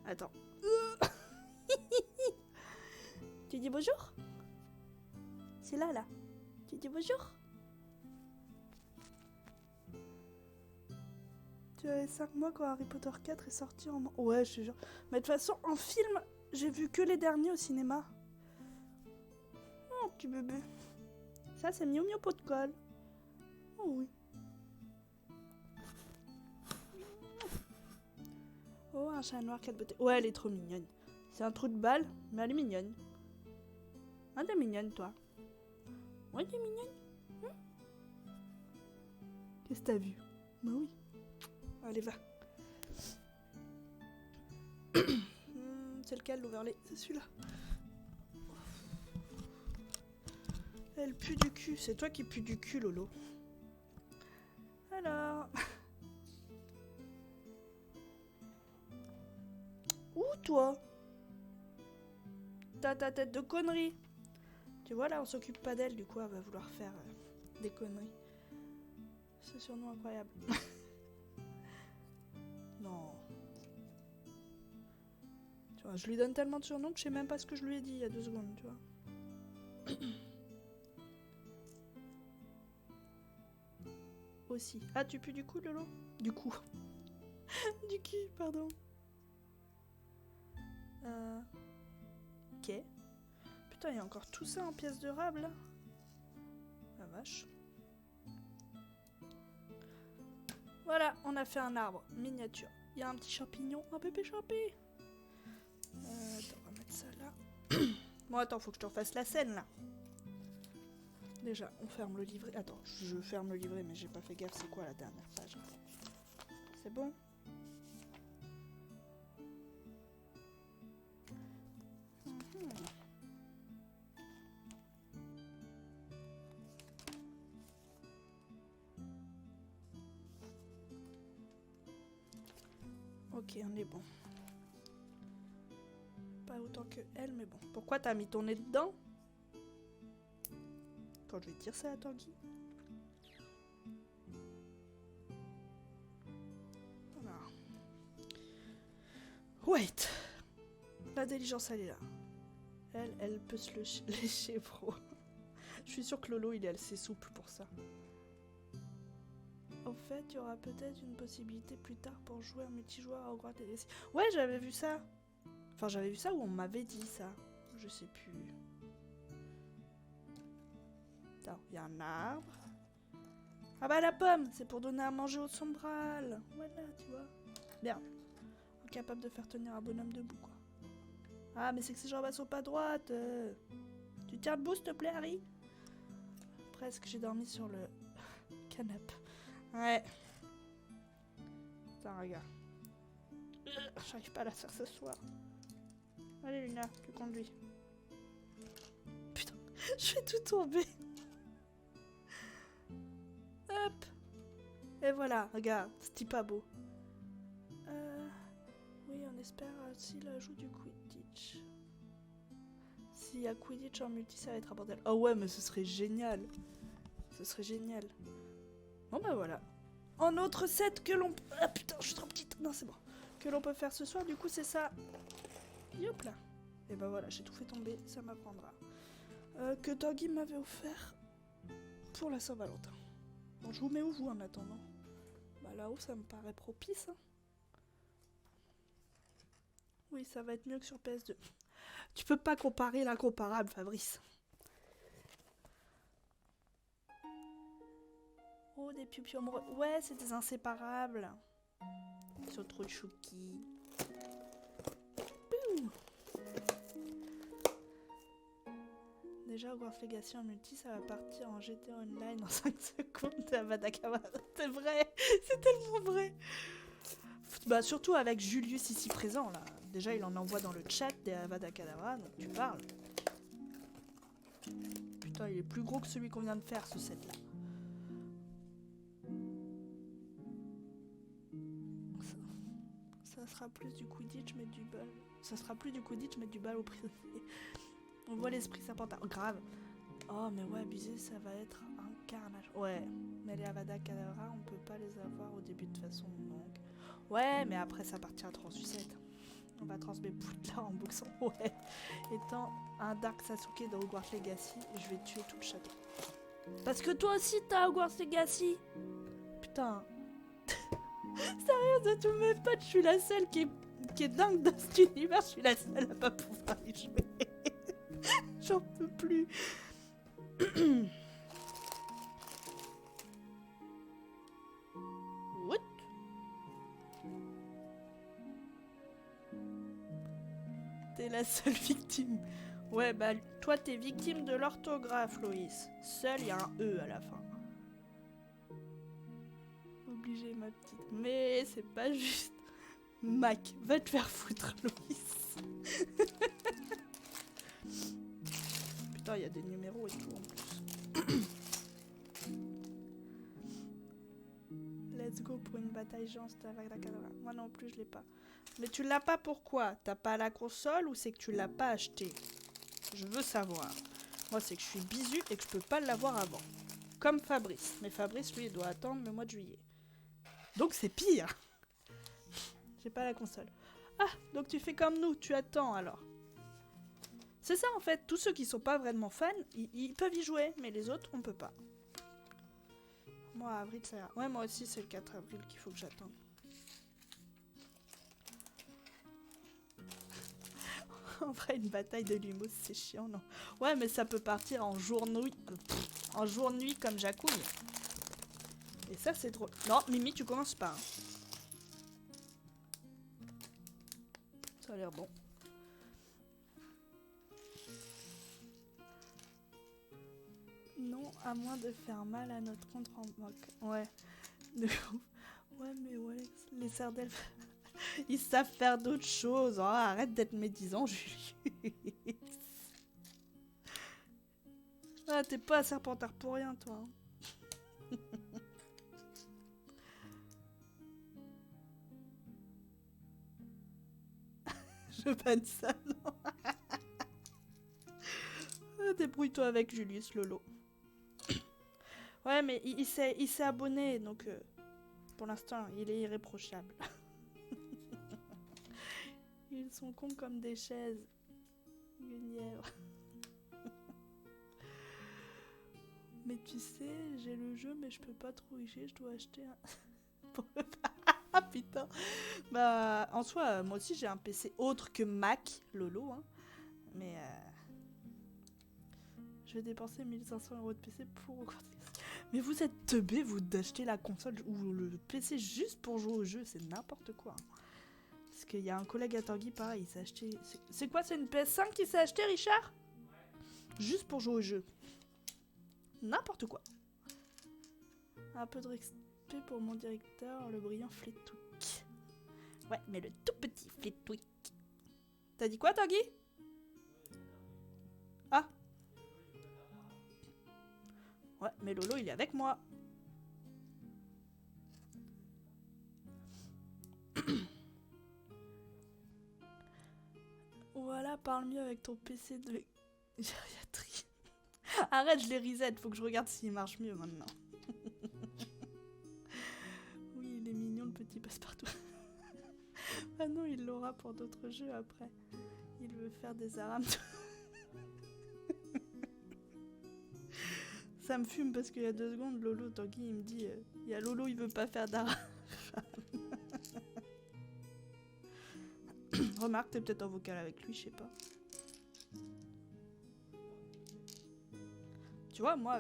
Attends. Tu dis bonjour? C'est là, là. Tu dis bonjour? Tu avais 5 mois quand Harry Potter 4 est sorti en... Ouais, je te jure. Mais de toute façon, en film, j'ai vu que les derniers au cinéma. Oh, petit bébé. Ça, c'est Miu Miu pot de colle. Oh oui. Oh, un chat noir, 4 beautés. Ouais, elle est trop mignonne. C'est un trou de balle, mais elle est mignonne. Ah, t'es mignonne, toi. Ouais, t'es mignonne. Qu'est-ce que t'as vu? Bah oui. Allez, va. C'est lequel, l'overlay? C'est celui-là. Elle pue du cul. C'est toi qui pue du cul, Lolo. Alors... Où, toi? T'as ta tête de connerie. Tu vois, là, on s'occupe pas d'elle, du coup, elle va vouloir faire des conneries. C'est surnom incroyable. Non. Tu vois, je lui donne tellement de surnoms que je sais même pas ce que je lui ai dit il y a 2 secondes, tu vois. Aussi. Ah, tu pues du coup, Lolo? Du coup. Du cul, pardon. Ok. Putain, il y a encore tout ça en pièces de rable, là. La vache. Voilà, on a fait un arbre miniature. Il y a un petit champignon, un bébé champi. Attends, on va mettre ça là. Bon, attends, faut que je te refasse la scène, là. Déjà, on ferme le livret. Attends, je ferme le livret, mais j'ai pas fait gaffe, c'est quoi la dernière page? C'est bon? Ok, on est bon. Pas autant que elle, mais bon. Pourquoi t'as mis ton nez dedans? Quand je vais dire ça à Tanguy. Voilà. Wait. L'intelligence, elle est là. Elle peut se lécher, bro. Je suis sûre que Lolo, il est assez souple pour ça. En fait, il y aura peut-être une possibilité plus tard pour jouer en multijoueur à Hogwarts Legacy. Ouais, j'avais vu ça. Enfin, j'avais vu ça ou on m'avait dit ça. Je sais plus. Attends, il y a un arbre. Ah bah la pomme, c'est pour donner à manger au sombral. Voilà, tu vois. Merde. Incapable de faire tenir un bonhomme debout, quoi. Ah, mais c'est que ses jambes sont pas droites. Tu tiens debout, s'il te plaît, Harry? Presque, j'ai dormi sur le canapé. Ouais. Putain, regarde. J'arrive pas à la faire ce soir. Allez, Luna, tu conduis. Putain, je vais tout tomber. Hop. Et voilà, regarde, c'est pas beau. Oui, on espère aussi l'ajout du Quidditch. S'il y a Quidditch en multi, ça va être un bordel. Oh ouais, mais ce serait génial. Ce serait génial. Bon bah voilà. En autre set que l'on... Ah putain, je suis trop petite. Non, c'est bon. Que l'on peut faire ce soir, du coup, c'est ça. Hop là. Et bah voilà, j'ai tout fait tomber, ça m'apprendra. Que Tanguy m'avait offert pour la Saint-Valentin. Bon, je vous mets où, vous, en attendant? Bah là-haut, ça me paraît propice. Hein. Oui, ça va être mieux que sur PS2. Tu peux pas comparer l'incomparable, Fabrice. Oh, des piou amoureux. Ouais, c'est des inséparables. Ils sont trop chouki. Déjà, Hogwarts Legacy en multi, ça va partir en GT Online en 5 secondes à Madakawara. C'est vrai, c'est tellement vrai. Bah, surtout avec Julius ici présent, là. Déjà, il en envoie dans le chat des Avada Kedavra, donc tu parles. Putain, il est plus gros que celui qu'on vient de faire, ce set-là. Ça sera plus du Quidditch, mais du bal. Ça sera plus du Quidditch, mais du bal au prisonnier. On voit l'esprit serpentard. Oh, grave. Oh, mais ouais, abusé, ça va être un carnage. Ouais, mais les Avada Kedavra, on peut pas les avoir au début de toute façon, donc... Ouais, mais après, ça partira trop en sucette. On va transmettre Poudlard en boxant. Ouais. Étant un Dark Sasuke dans Hogwarts Legacy, je vais tuer tout le château. Parce que toi aussi, t'as Hogwarts Legacy. Putain. Sérieux, de tous mes potes, je suis la seule qui est dingue dans cet univers. Je suis la seule à pas pouvoir y jouer. J'en peux plus. What? T'es la seule victime. Ouais, bah toi t'es victime de l'orthographe, Loïs. Seul, il y a un E à la fin. Obligé, ma petite. Mais c'est pas juste. Mac, va te faire foutre, Loïs. Putain, il y a des numéros et tout en plus. Let's go pour une bataille géante avec la cadavre. Moi non plus, je l'ai pas. Mais tu l'as pas pourquoi? T'as pas la console ou c'est que tu l'as pas acheté? Je veux savoir. Moi, c'est que je suis bisu et que je peux pas l'avoir avant. Comme Fabrice. Mais Fabrice, lui, il doit attendre le mois de juillet. Donc c'est pire. J'ai pas la console. Ah, donc tu fais comme nous, tu attends alors. C'est ça en fait, tous ceux qui sont pas vraiment fans, ils peuvent y jouer, mais les autres, on peut pas. Moi, avril, ça ira. Ouais, moi aussi, c'est le 4 avril qu'il faut que j'attende. En vrai, une bataille de Lumos, c'est chiant, non? Ouais, mais ça peut partir en jour-nuit. En jour-nuit comme Jacouille. Et ça, c'est drôle. Non, Mimi, tu commences pas. Hein. Ça a l'air bon. Non, à moins de faire mal à notre contre en moque. Ouais. Ouais, mais ouais, les sardelles, ils savent faire d'autres choses. Oh, arrête d'être médisant, Julie. Ah, t'es pas Serpentard pour rien, toi. Hein. Je banne ça, non. Ah, débrouille-toi avec Julius Lolo. Ouais, mais il s'est abonné, donc pour l'instant, il est irréprochable. Ils sont cons comme des chaises. Guenièvre. Mais tu sais, j'ai le jeu, mais je peux pas trop y jouer, je dois acheter un... Ah putain. Bah, en soi, moi aussi j'ai un PC autre que Mac, Lolo, hein. Mais je vais dépenser 1500 € de PC pour... Mais vous êtes teubés, vous, d'acheter la console ou le PC juste pour jouer au jeu, c'est n'importe quoi. Hein. Parce qu'il y a un collègue à Tanguy, pareil, il s'est acheté... C'est quoi, c'est une PS5 qu'il s'est acheté, Richard? Juste pour jouer au jeu. N'importe quoi. Un peu de respect pour mon directeur, le brillant Flitwick. Ouais, mais le tout petit Flitwick. T'as dit quoi, Tanguy? Ah. Ouais, mais Lolo, il est avec moi. Voilà, parle mieux avec ton PC de gériatrie. Arrête, je les reset, faut que je regarde s'il marche mieux maintenant. Oui, il est mignon le petit passe-partout. Ah non, il l'aura pour d'autres jeux après. Il veut faire des arames. Ça me fume parce qu'il y a 2 secondes, Lolo, Tanguy, il me dit il y a Lolo, il veut pas faire d'arames. Remarque, t'es peut-être en vocal avec lui, je sais pas. Tu vois, moi,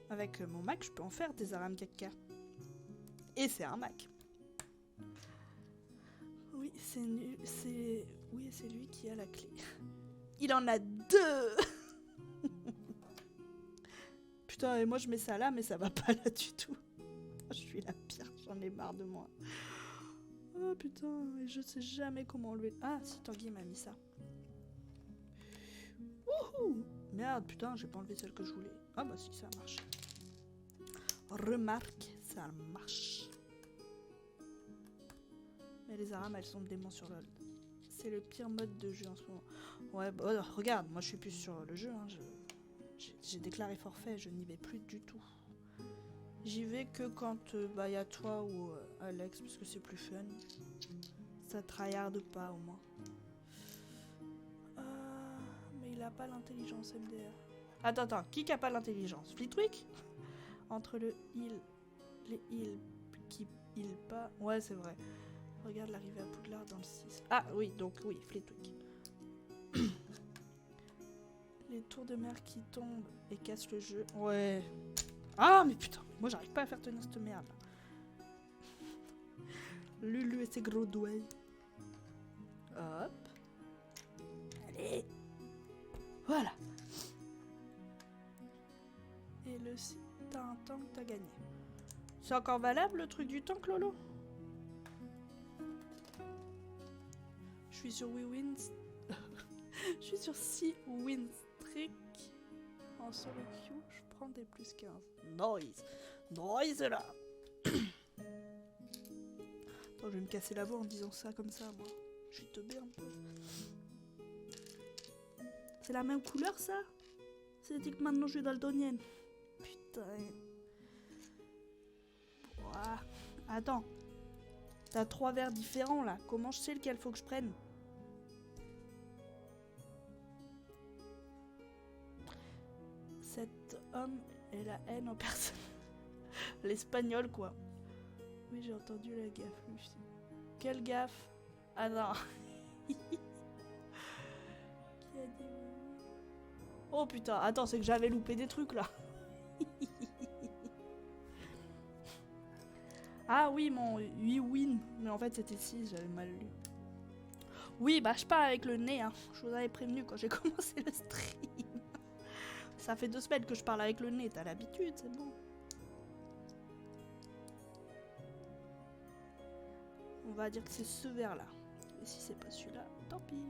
avec mon Mac, je peux en faire des arames caca. Et c'est un Mac. Oui, c'est nul. Oui, c'est lui qui a la clé. Il en a 2. Putain, et moi je mets ça là, mais ça va pas là du tout. Je suis la pire, j'en ai marre de moi. Oh putain, et je sais jamais comment enlever... Ah, si, Tanguy m'a mis ça. Wouhou! Merde, putain, j'ai pas enlevé celle que je voulais. Ah bah si, ça marche. Remarque, ça marche. Mais les arames, elles sont démons sur LoL. C'est le pire mode de jeu en ce moment. Ouais, bah regarde, moi je suis plus sur le jeu. Hein, j'ai déclaré forfait, je n'y vais plus du tout. J'y vais que quand y a toi ou Alex, parce que c'est plus fun. Ça tryharde pas au moins. Mais il a pas l'intelligence MDR. Attends, qui a pas l'intelligence? Flitwick? Entre les heals qui heal pas... Ouais, c'est vrai. Regarde l'arrivée à Poudlard dans le 6. Ah oui, donc oui, Flitwick. Les tours de mer qui tombent et cassent le jeu. Ouais. Ah, mais putain, moi j'arrive pas à faire tenir cette merde là. Lulu et ses gros doigts. Hop. Allez. Voilà. Et le si t'as un tank, t'as gagné. C'est encore valable le truc du tank, Lolo? Je suis sur WeWin. Je suis sur 6 win streak. En solo queue, je prends des plus 15. Nice. Nice là. Oh, je vais me casser la voix en disant ça comme ça, moi. Je suis teubée un peu. C'est la même couleur, ça? C'est dit que maintenant je suis daltonienne. Putain. Ouah. Attends. T'as 3 verres différents, là. Comment je sais lequel faut que je prenne? Cet homme est la haine en personne. L'espagnol, quoi. Oui, j'ai entendu la gaffe, Lucie. Quelle gaffe? Ah non. Qui a dit... Oh putain, attends, c'est que j'avais loupé des trucs, là. Ah oui, mon 8 win. Mais en fait, c'était 6, j'avais mal lu. Oui, bah je parle avec le nez, hein. Je vous avais prévenu quand j'ai commencé le stream. Ça fait 2 semaines que je parle avec le nez, t'as l'habitude, c'est bon. On va dire que c'est ce verre-là. Et si c'est pas celui-là, tant pis.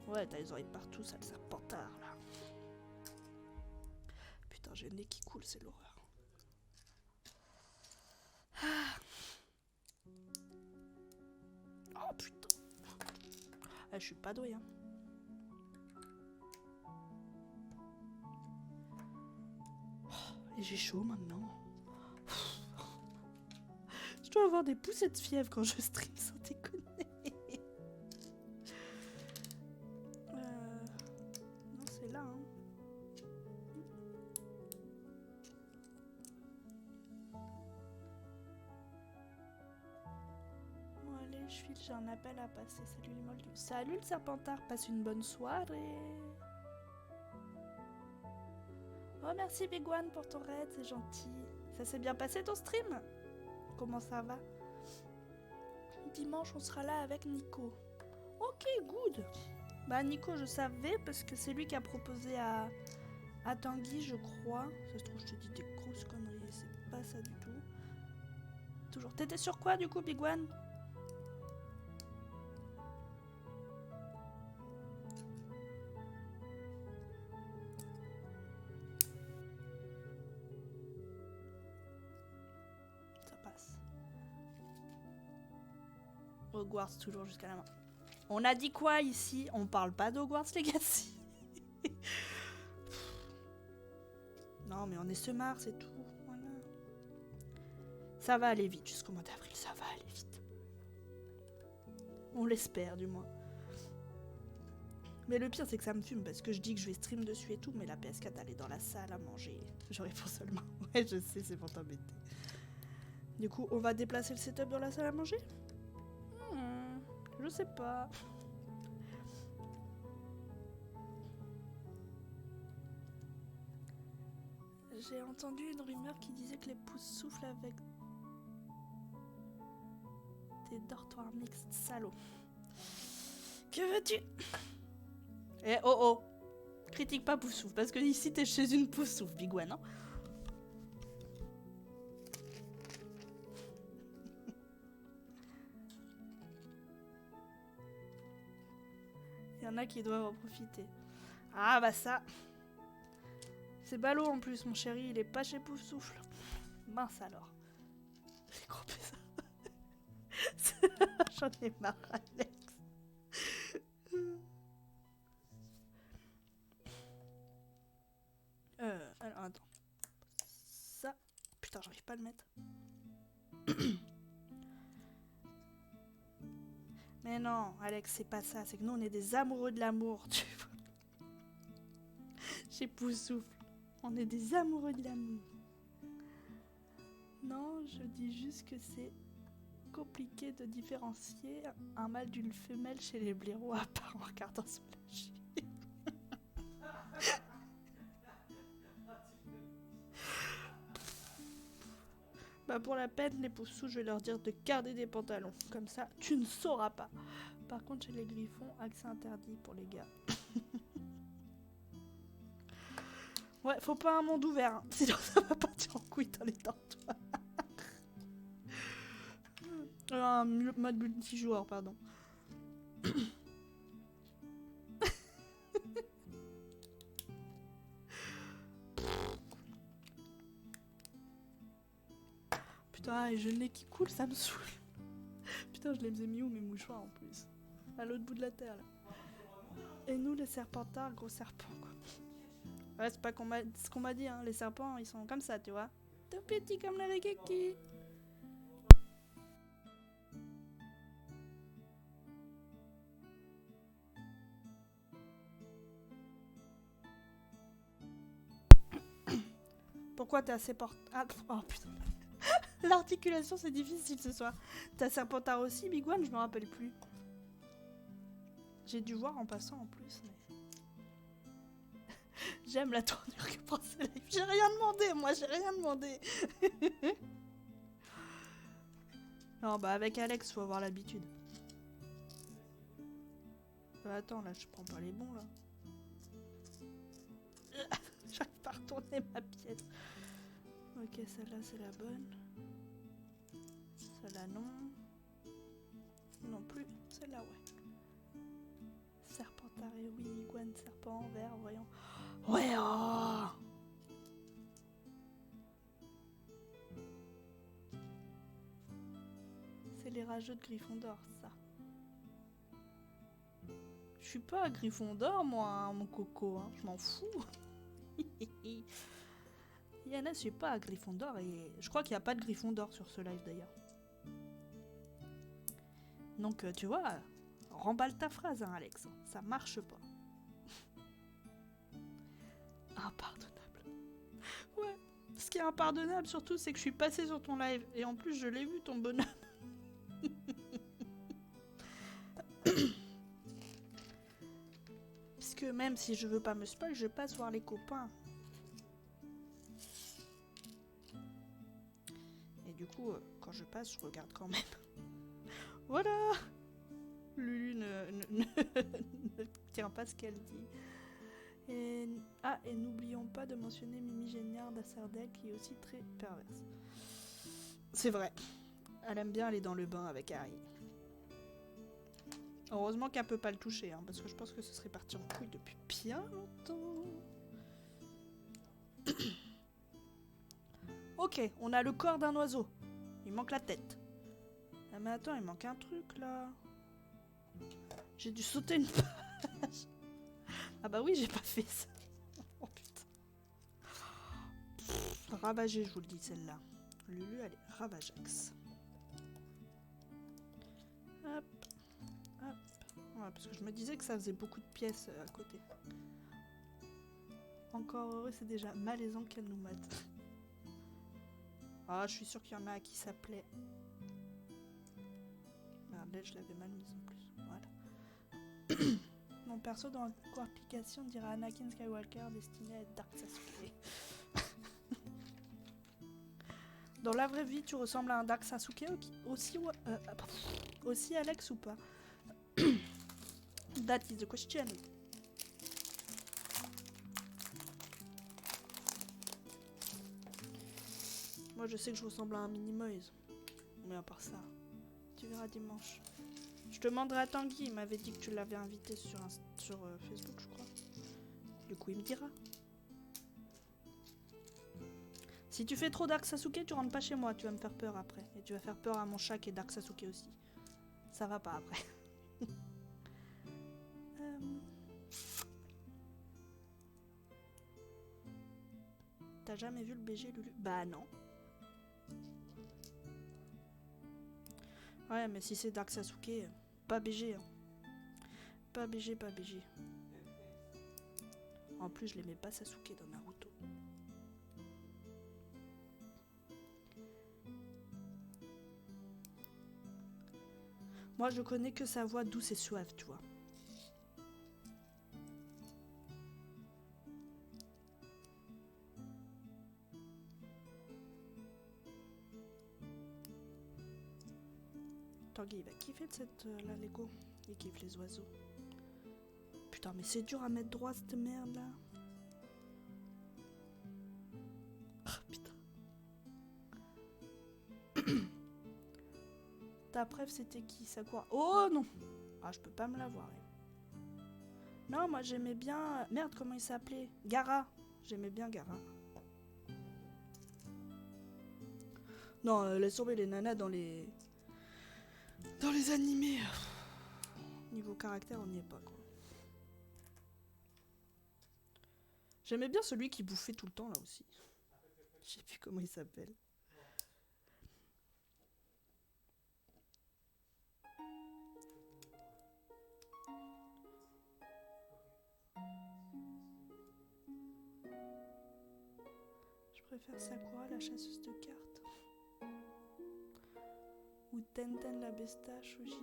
Ouais, t'as les oreilles partout, sale serpentard, là. Putain, j'ai le nez qui coule, c'est l'horreur. Oh putain. Ah, je suis pas douée, hein. Et j'ai chaud maintenant. Je dois avoir des poussées de fièvre quand je stream, sans déconner. Non, c'est là, hein. Bon, allez, je file, j'ai un appel à passer. Salut les moldus. Salut le serpentard, passe une bonne soirée. Oh, merci Big One pour ton raid, c'est gentil. Ça s'est bien passé ton stream? Comment ça va? Dimanche, on sera là avec Nico. Ok, good. Bah, Nico, je savais parce que c'est lui qui a proposé à Tanguy, je crois. Ça se trouve, je te dis des grosses conneries. C'est pas ça du tout. Toujours. T'étais sur quoi du coup, Big One? Ça passe. Hogwarts toujours jusqu'à la main. On a dit quoi ici? On parle pas d'Hogwarts Legacy. Non, mais on est ce mars et tout. Voilà. Ça va aller vite jusqu'au mois d'avril, ça va aller vite. On l'espère du moins. Mais le pire, c'est que ça me fume parce que je dis que je vais stream dessus et tout, mais la PS4 elle est dans la salle à manger. Je réponds seulement. Ouais, je sais, c'est pour t'embêter. Du coup, on va déplacer le setup dans la salle à manger? Je sais pas. J'ai entendu une rumeur qui disait que les pousses soufflent avec des dortoirs mixtes salauds. Que veux-tu? Eh oh oh! Critique pas Poussouf, parce que ici t'es chez une Poussouf, Big One, hein? Il y en a qui doivent en profiter. Ah bah ça! C'est ballot en plus, mon chéri, il est pas chez Poufsouffle. Mince alors. J'ai coupé ça. J'en ai marre, Alex. Alors attends. Ça. Putain, j'arrive pas à le mettre. Mais non, Alex, c'est pas ça. C'est que nous, on est des amoureux de l'amour, tu vois. Chez Poufsouffle. On est des amoureux de l'amour. Non, je dis juste que c'est compliqué de différencier un mâle d'une femelle chez les blaireaux à part en regardant sous la chute. Bah pour la peine, les poussous, je vais leur dire de garder des pantalons. Comme ça, tu ne sauras pas. Par contre, chez les griffons, accès interdit pour les gars. Ouais, faut pas un monde ouvert, hein. Sinon ça va partir en couille dans les dortoirs. Un mode multijoueur, pardon. Putain, et j'ai le nez qui coule, ça me saoule. Putain, je les faisais mis où mes mouchoirs en plus? À l'autre bout de la terre là. Et nous les serpentards, gros serpents quoi. Ouais, c'est pas ce qu'on m'a dit, hein. Les serpents ils sont comme ça, tu vois. Tout petits comme les rikiki. Pourquoi t'es assez oh putain. L'articulation c'est difficile ce soir. T'as serpentard aussi, Big One? Je me rappelle plus. J'ai dû voir en passant en plus. Mais... J'aime la tournure que prend ce live. J'ai rien demandé, moi j'ai rien demandé. Non bah avec Alex faut avoir l'habitude. Attends là je prends pas les bons là. J'arrive pas à retourner ma pièce. Ok, celle-là c'est la bonne. Celle-là non. Non plus. Celle-là ouais. Serpentaré, oui, iguane, serpent, vert, voyons. Ouais oh. C'est les rageux de Gryffondor, ça. Je suis pas à Gryffondor, moi, hein, mon coco, hein. Je m'en fous. Yana, je suis pas à Gryffondor et je crois qu'il n'y a pas de Gryffondor sur ce live d'ailleurs. Donc tu vois, remballe ta phrase, hein, Alex. Ça marche pas. Impardonnable. Ouais. Ce qui est impardonnable surtout, c'est que je suis passée sur ton live et en plus je l'ai vu ton bonhomme. Puisque même si je veux pas me spoil, je passe voir les copains. Et du coup, quand je passe, je regarde quand même. Voilà. Lulu ne tient pas ce qu'elle dit. Et n'oublions pas de mentionner Mimi Géniard d'Assardel qui est aussi très perverse. C'est vrai. Elle aime bien aller dans le bain avec Harry. Heureusement qu'elle peut pas le toucher, hein, parce que je pense que ce serait parti en couille depuis bien longtemps. Ok, on a le corps d'un oiseau. Il manque la tête. Ah mais attends, il manque un truc là. J'ai dû sauter une page. Ah bah oui, j'ai pas fait ça. Oh putain. Ravagée, je vous le dis, celle-là. Lulu, elle est ravageax. Hop. Hop. Ouais, parce que je me disais que ça faisait beaucoup de pièces à côté. Encore heureux, c'est déjà malaisant qu'elle nous mate. Ah, je suis sûre qu'il y en a qui s'appelait... Merde, là, je l'avais mal mise en plus. Voilà. Mon perso dans la co-application dirait Anakin Skywalker destiné à être Dark Sasuke. Dans la vraie vie, tu ressembles à un Dark Sasuke aussi Alex ou pas? That is the question. Moi, je sais que je ressemble à un Minimoys. Mais à part ça, tu verras dimanche. Je demanderai à Tanguy, il m'avait dit que tu l'avais invité sur Facebook, je crois. Du coup, il me dira. Si tu fais trop Dark Sasuke, tu rentres pas chez moi, tu vas me faire peur après. Et tu vas faire peur à mon chat qui est Dark Sasuke aussi. Ça va pas après. T'as jamais vu le BG, Lulu? Bah non. Ouais, mais si c'est Dark Sasuke, pas BG. Hein. Pas BG, pas BG. En plus, je l'aimais pas Sasuke dans Naruto. Moi, je connais que sa voix douce et suave, tu vois. Tanguy, il va kiffer de cette la Lego. Il kiffe les oiseaux. Putain, mais c'est dur à mettre droit cette merde là. Oh, putain. Ta préf, c'était qui? Ça quoi? Oh non! Ah, je peux pas me l'avoir. Non, moi j'aimais bien. Merde, comment il s'appelait? Gara. J'aimais bien Gara. Non, laisse tomber les nanas dans les... Dans les animés. Niveau caractère, on n'y est pas, quoi. J'aimais bien celui qui bouffait tout le temps, là, aussi. Je sais plus comment il s'appelle. Je préfère Sakura, la chasseuse de cartes. Ou Tenten, la besta, Shoji.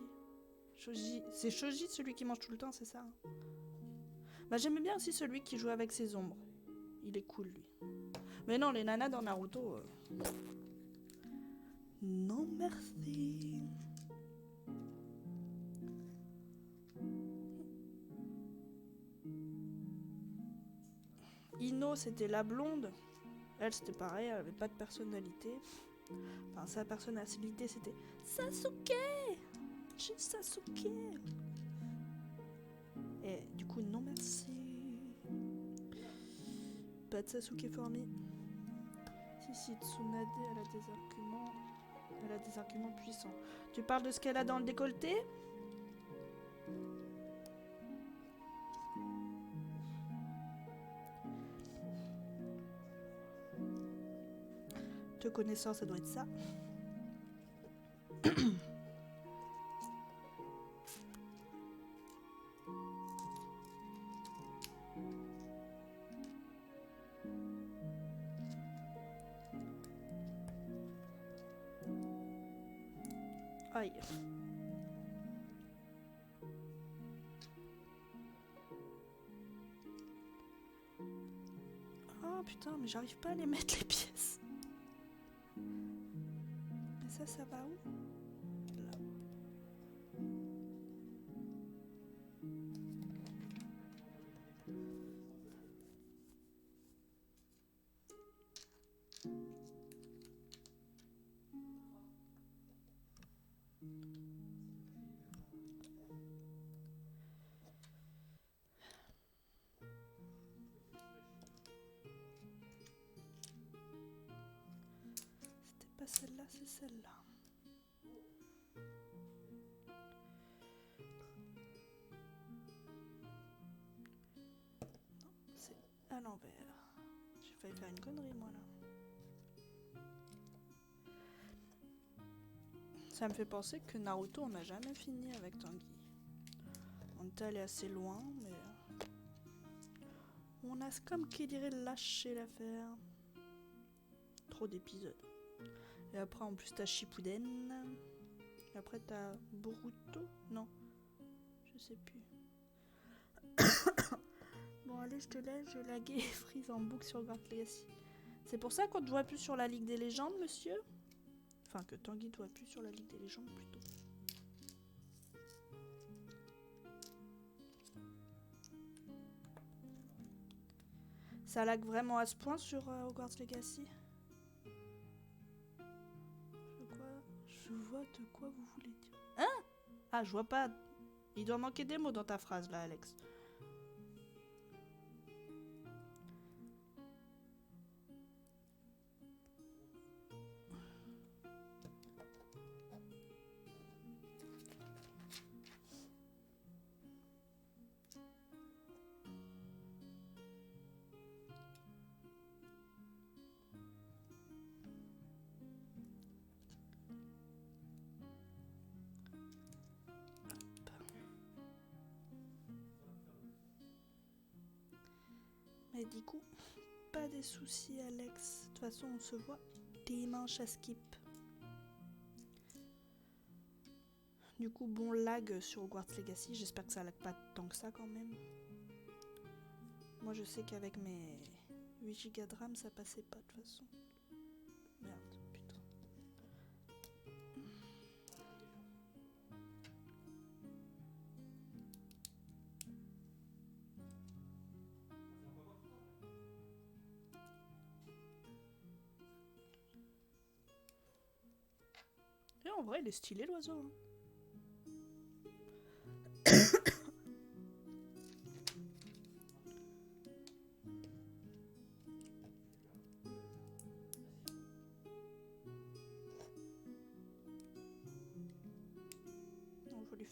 Shoji. C'est Shoji, celui qui mange tout le temps, c'est ça, hein? Bah, j'aimais bien aussi celui qui joue avec ses ombres. Il est cool, lui. Mais non, les nanas dans Naruto... Non, merci. Ino, c'était la blonde. Elle, c'était pareil, elle avait pas de personnalité. Enfin, sa personnalité, c'était Sasuke. J'ai Sasuke. Et du coup, non merci. Pas de Sasuke for me. Si, Tsunade, elle a des arguments. Elle a des arguments puissants. Tu parles de ce qu'elle a dans le décolleté? Te connaissant, ça doit être ça. Aïe. Oh putain, mais j'arrive pas à les mettre les pièces. Et ça va où? Là. C'était pas celle-là, c'est celle-là. C'est à l'envers. J'ai failli faire une connerie, moi, là. Ça me fait penser que Naruto, on n'a jamais fini avec Tanguy. On est allé assez loin, mais... On a, comme qui dirait, lâché l'affaire. Trop d'épisodes. Et après, en plus, t'as Shippuden. Et après, t'as Boruto. Non. Je sais plus. Bon, allez, je te laisse. Je laguais Freeze en boucle sur Hogwarts Legacy. C'est pour ça qu'on ne te voit plus sur la Ligue des Légendes, monsieur? Enfin, que Tanguy ne te voit plus sur la Ligue des Légendes, plutôt. Ça lag vraiment à ce point sur Hogwarts Legacy? Je vois de quoi vous voulez dire. Hein? Ah, je vois pas. Il doit manquer des mots dans ta phrase, là, Alex. Mais du coup, pas des soucis, Alex. De toute façon, on se voit dimanche à Skip. Du coup, bon lag sur Hogwarts Legacy. J'espère que ça lag pas tant que ça quand même. Moi, je sais qu'avec mes 8 Go de RAM, ça passait pas de toute façon. Merde, putain. Et en vrai, il est stylé l'oiseau. Hein.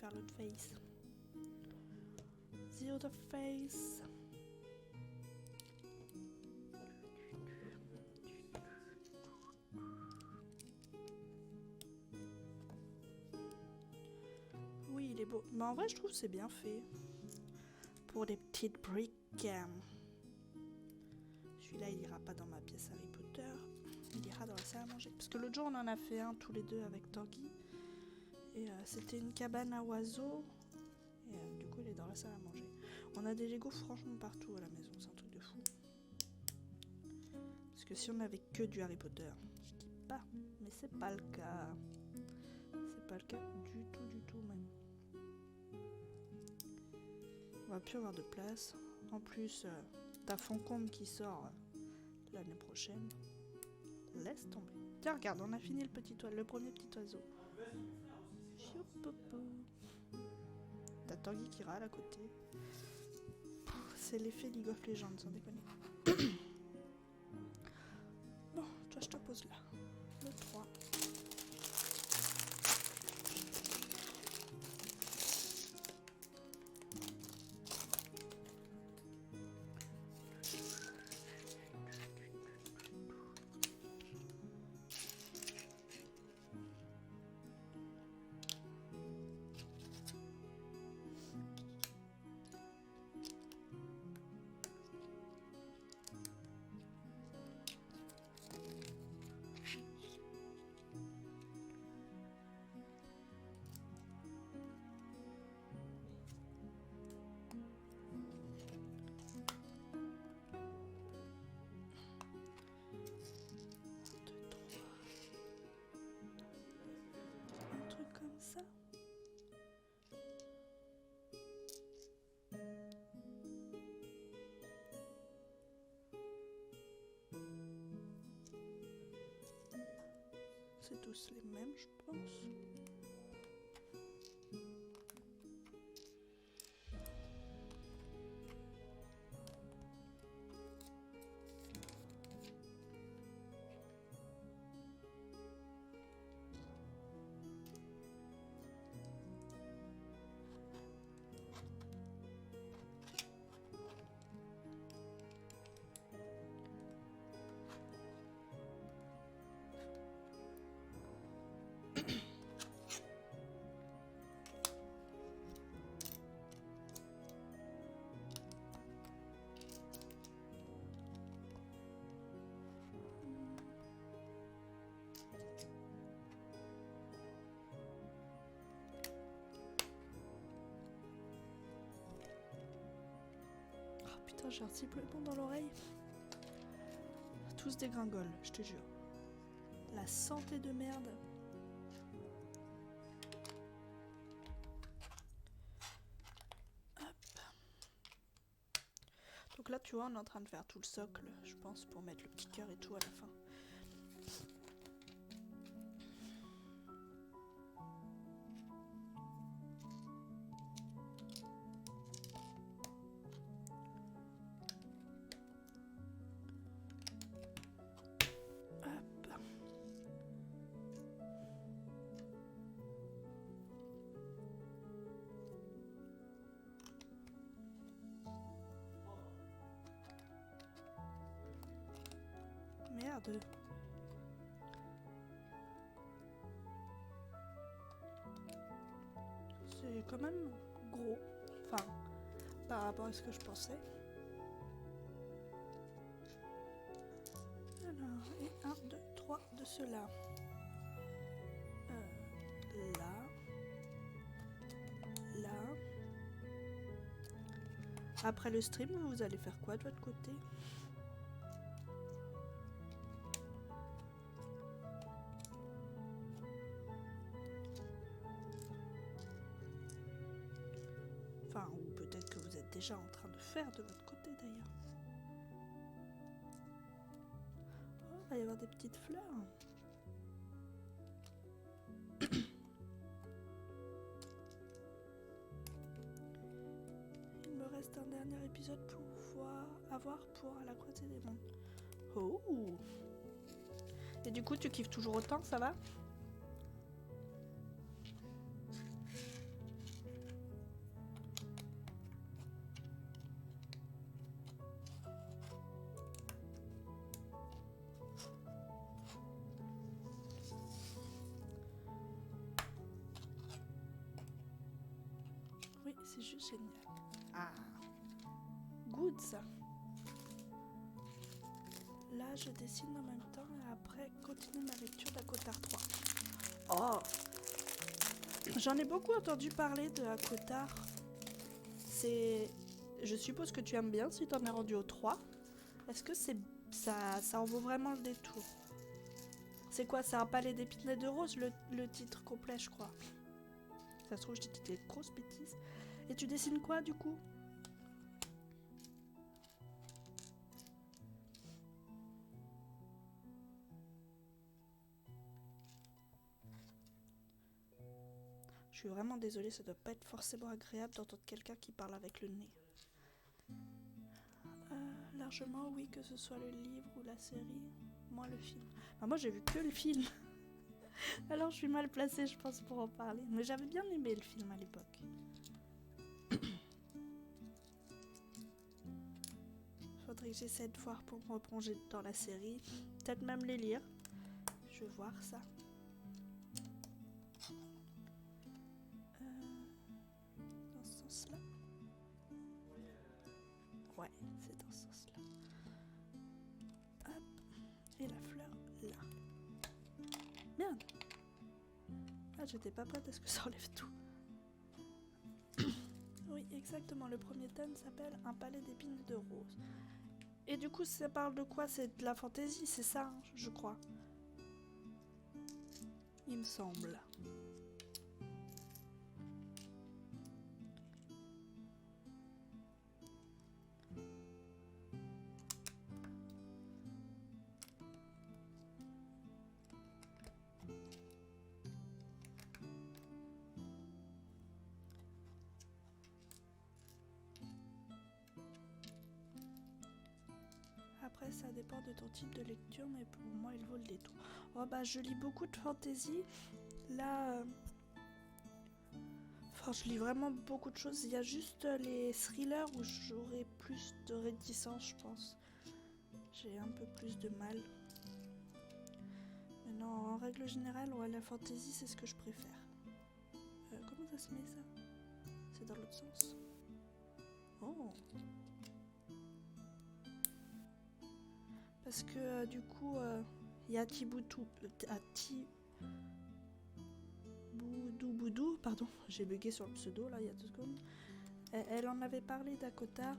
faire l'autre face. The other face. Oui, il est beau. Mais en vrai, je trouve que c'est bien fait. Pour des petites briques. Celui-là, il ira pas dans ma pièce Harry Potter. Il ira dans la salle à manger. Parce que l'autre jour, on en a fait un tous les deux avec Tanguy. Et c'était une cabane à oiseaux. Et du coup, il est dans la salle à manger. On a des Lego franchement partout à la maison. C'est un truc de fou. Parce que si on avait que du Harry Potter, je dis pas. Mais c'est pas le cas. C'est pas le cas du tout même. On va plus avoir de place. En plus, t'as Foncombe qui sort l'année prochaine. Laisse tomber. Tiens, regarde, on a fini le premier petit oiseau. T'as Tanguy qui râle à côté. C'est l'effet League of Legends, sans déconner. Bon, toi je te pose là. Le 3. Ça. C'est tous les mêmes, je pense. Putain, j'ai un sifflement dans l'oreille. Tous dégringolent, je te jure. La santé de merde. Hop. Donc là, tu vois, on est en train de faire tout le socle, je pense, pour mettre le petit cœur et tout à la fin. Merde. C'est quand même gros. Enfin, par rapport à ce que je pensais. Alors, et 1, 2, 3 de ceux-là. Là. Là. Après le stream, vous allez faire quoi de votre côté ? Enfin, ou peut-être que vous êtes déjà en train de faire de votre côté d'ailleurs. Oh, il va y avoir des petites fleurs. Il me reste un dernier épisode pour avoir pour la croisée des mondes. Oh! Et du coup, tu kiffes toujours autant, ça va? c'est juste génial. Ah, good ça. Là, je dessine en même temps et après, continue ma lecture d'Akotar 3. Oh! J'en ai beaucoup entendu parler de Akotar. Je suppose que tu aimes bien si t'en es rendu au 3. Est-ce que ça en vaut vraiment le détour? C'est quoi, c'est un palais d'épines et de roses, le titre complet, je crois. Ça se trouve, je dis des grosses bêtises. Et tu dessines quoi, du coup? Je suis vraiment désolée, ça doit pas être forcément agréable d'entendre quelqu'un qui parle avec le nez. Largement, oui, que ce soit le livre ou la série. Moi, le film. Enfin, moi, j'ai vu que le film. Alors, je suis mal placée, je pense, pour en parler. Mais j'avais bien aimé le film à l'époque. Faudrait que j'essaie de voir pour me replonger dans la série. Peut-être même les lire. Je vais voir ça. Dans ce sens-là. Ouais, c'est dans ce sens-là. Hop. Et la fleur, là. Merde. Ah, j'étais pas prête à ce que ça enlève tout. Oui, exactement. Le premier thème s'appelle Un palais d'épines et de roses. Et du coup, ça parle de quoi? C'est de la fantaisie, c'est ça, hein, je crois. Il me semble. Après, ça dépend de ton type de lecture, mais pour moi, il vaut le détour. Oh bah, je lis beaucoup de fantaisie. Là, enfin, je lis vraiment beaucoup de choses. Il y a juste les thrillers où j'aurais plus de réticence, je pense. J'ai un peu plus de mal. Mais non, en règle générale, ouais, la fantaisie, c'est ce que je préfère. Comment ça se met, ça? C'est dans l'autre sens. Oh! Parce que du coup, il y a Boudou, pardon, j'ai bugué sur le pseudo là il y a 2 secondes. Elle en avait parlé d'Akotar,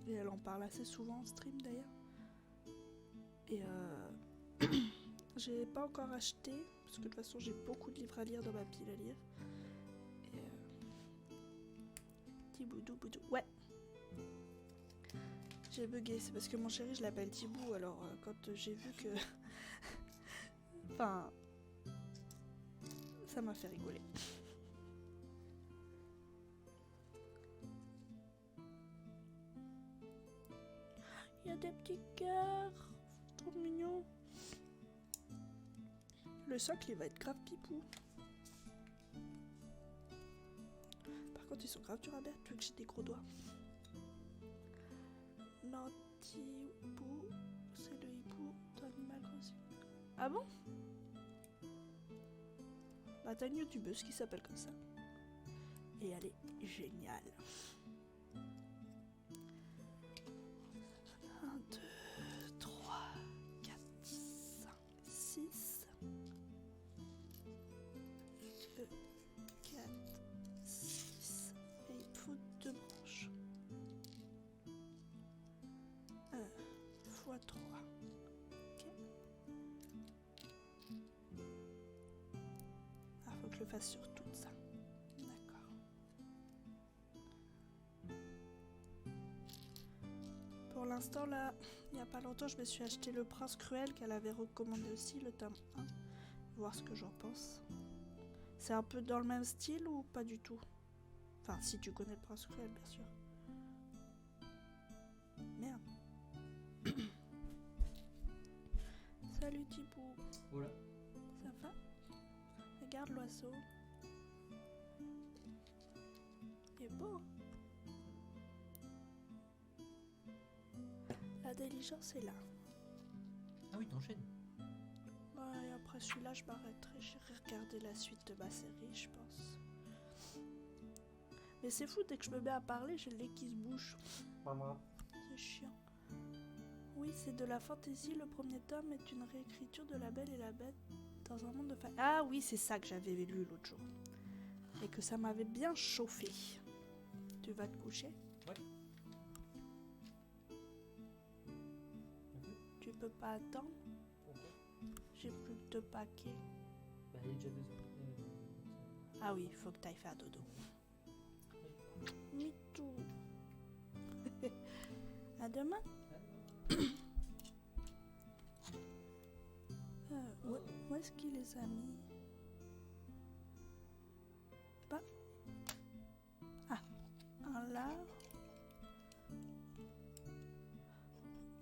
et elle en parle assez souvent en stream d'ailleurs. Et j'ai pas encore acheté, parce que de toute façon j'ai beaucoup de livres à lire dans ma pile à lire. Et Boudou, ouais. J'ai bugué, c'est parce que mon chéri je l'appelle Tibou, alors quand j'ai vu que... Enfin... Ça m'a fait rigoler. Il y a des petits cœurs, trop mignon. Le socle il va être grave pipou. Par contre ils sont grave durs à mettre, tu veux que j'ai des gros doigts. Nantibou, c'est le hibou d'Animal Crossing. Ah bon? Bah t'as une youtubeuse qui s'appelle comme ça. Et elle est géniale. 1, 2, 3, 4, 5, 6. 2, 4, 6. Et il faut 2 branches. 1 fois 3. Ok. Ah, faut que je le fasse sur tout ça. D'accord. Pour l'instant, là, il n'y a pas longtemps, je me suis acheté Le Prince Cruel qu'elle avait recommandé aussi, le tome 1. Voir ce que j'en pense. C'est un peu dans le même style ou pas du tout? Enfin, si tu connais Le Prince Cruel, bien sûr. Merde. Salut Thibou. Voilà. Ça va? Regarde l'oiseau. Il est beau. La diligence est là. Ah oui, t'enchaînes. Ouais, et après celui-là, je m'arrêterai. J'irai regarder la suite de ma série, je pense. Mais c'est fou, dès que je me mets à parler, j'ai le nez qui se bouche. C'est chiant. Oui, c'est de la fantaisie. Le premier tome est une réécriture de La Belle et la Bête dans un monde de fées. Ah oui, c'est ça que j'avais lu l'autre jour. Et que ça m'avait bien chauffé. Tu vas te coucher? Ouais. Tu peux pas attendre? Pourquoi? J'ai plus que 2 paquets. Bah, il est déjà 2 heures. Ah oui, faut que t'ailles faire dodo. Me too. À demain. Où est-ce qu'il les a mis? Pas. Ah, un là.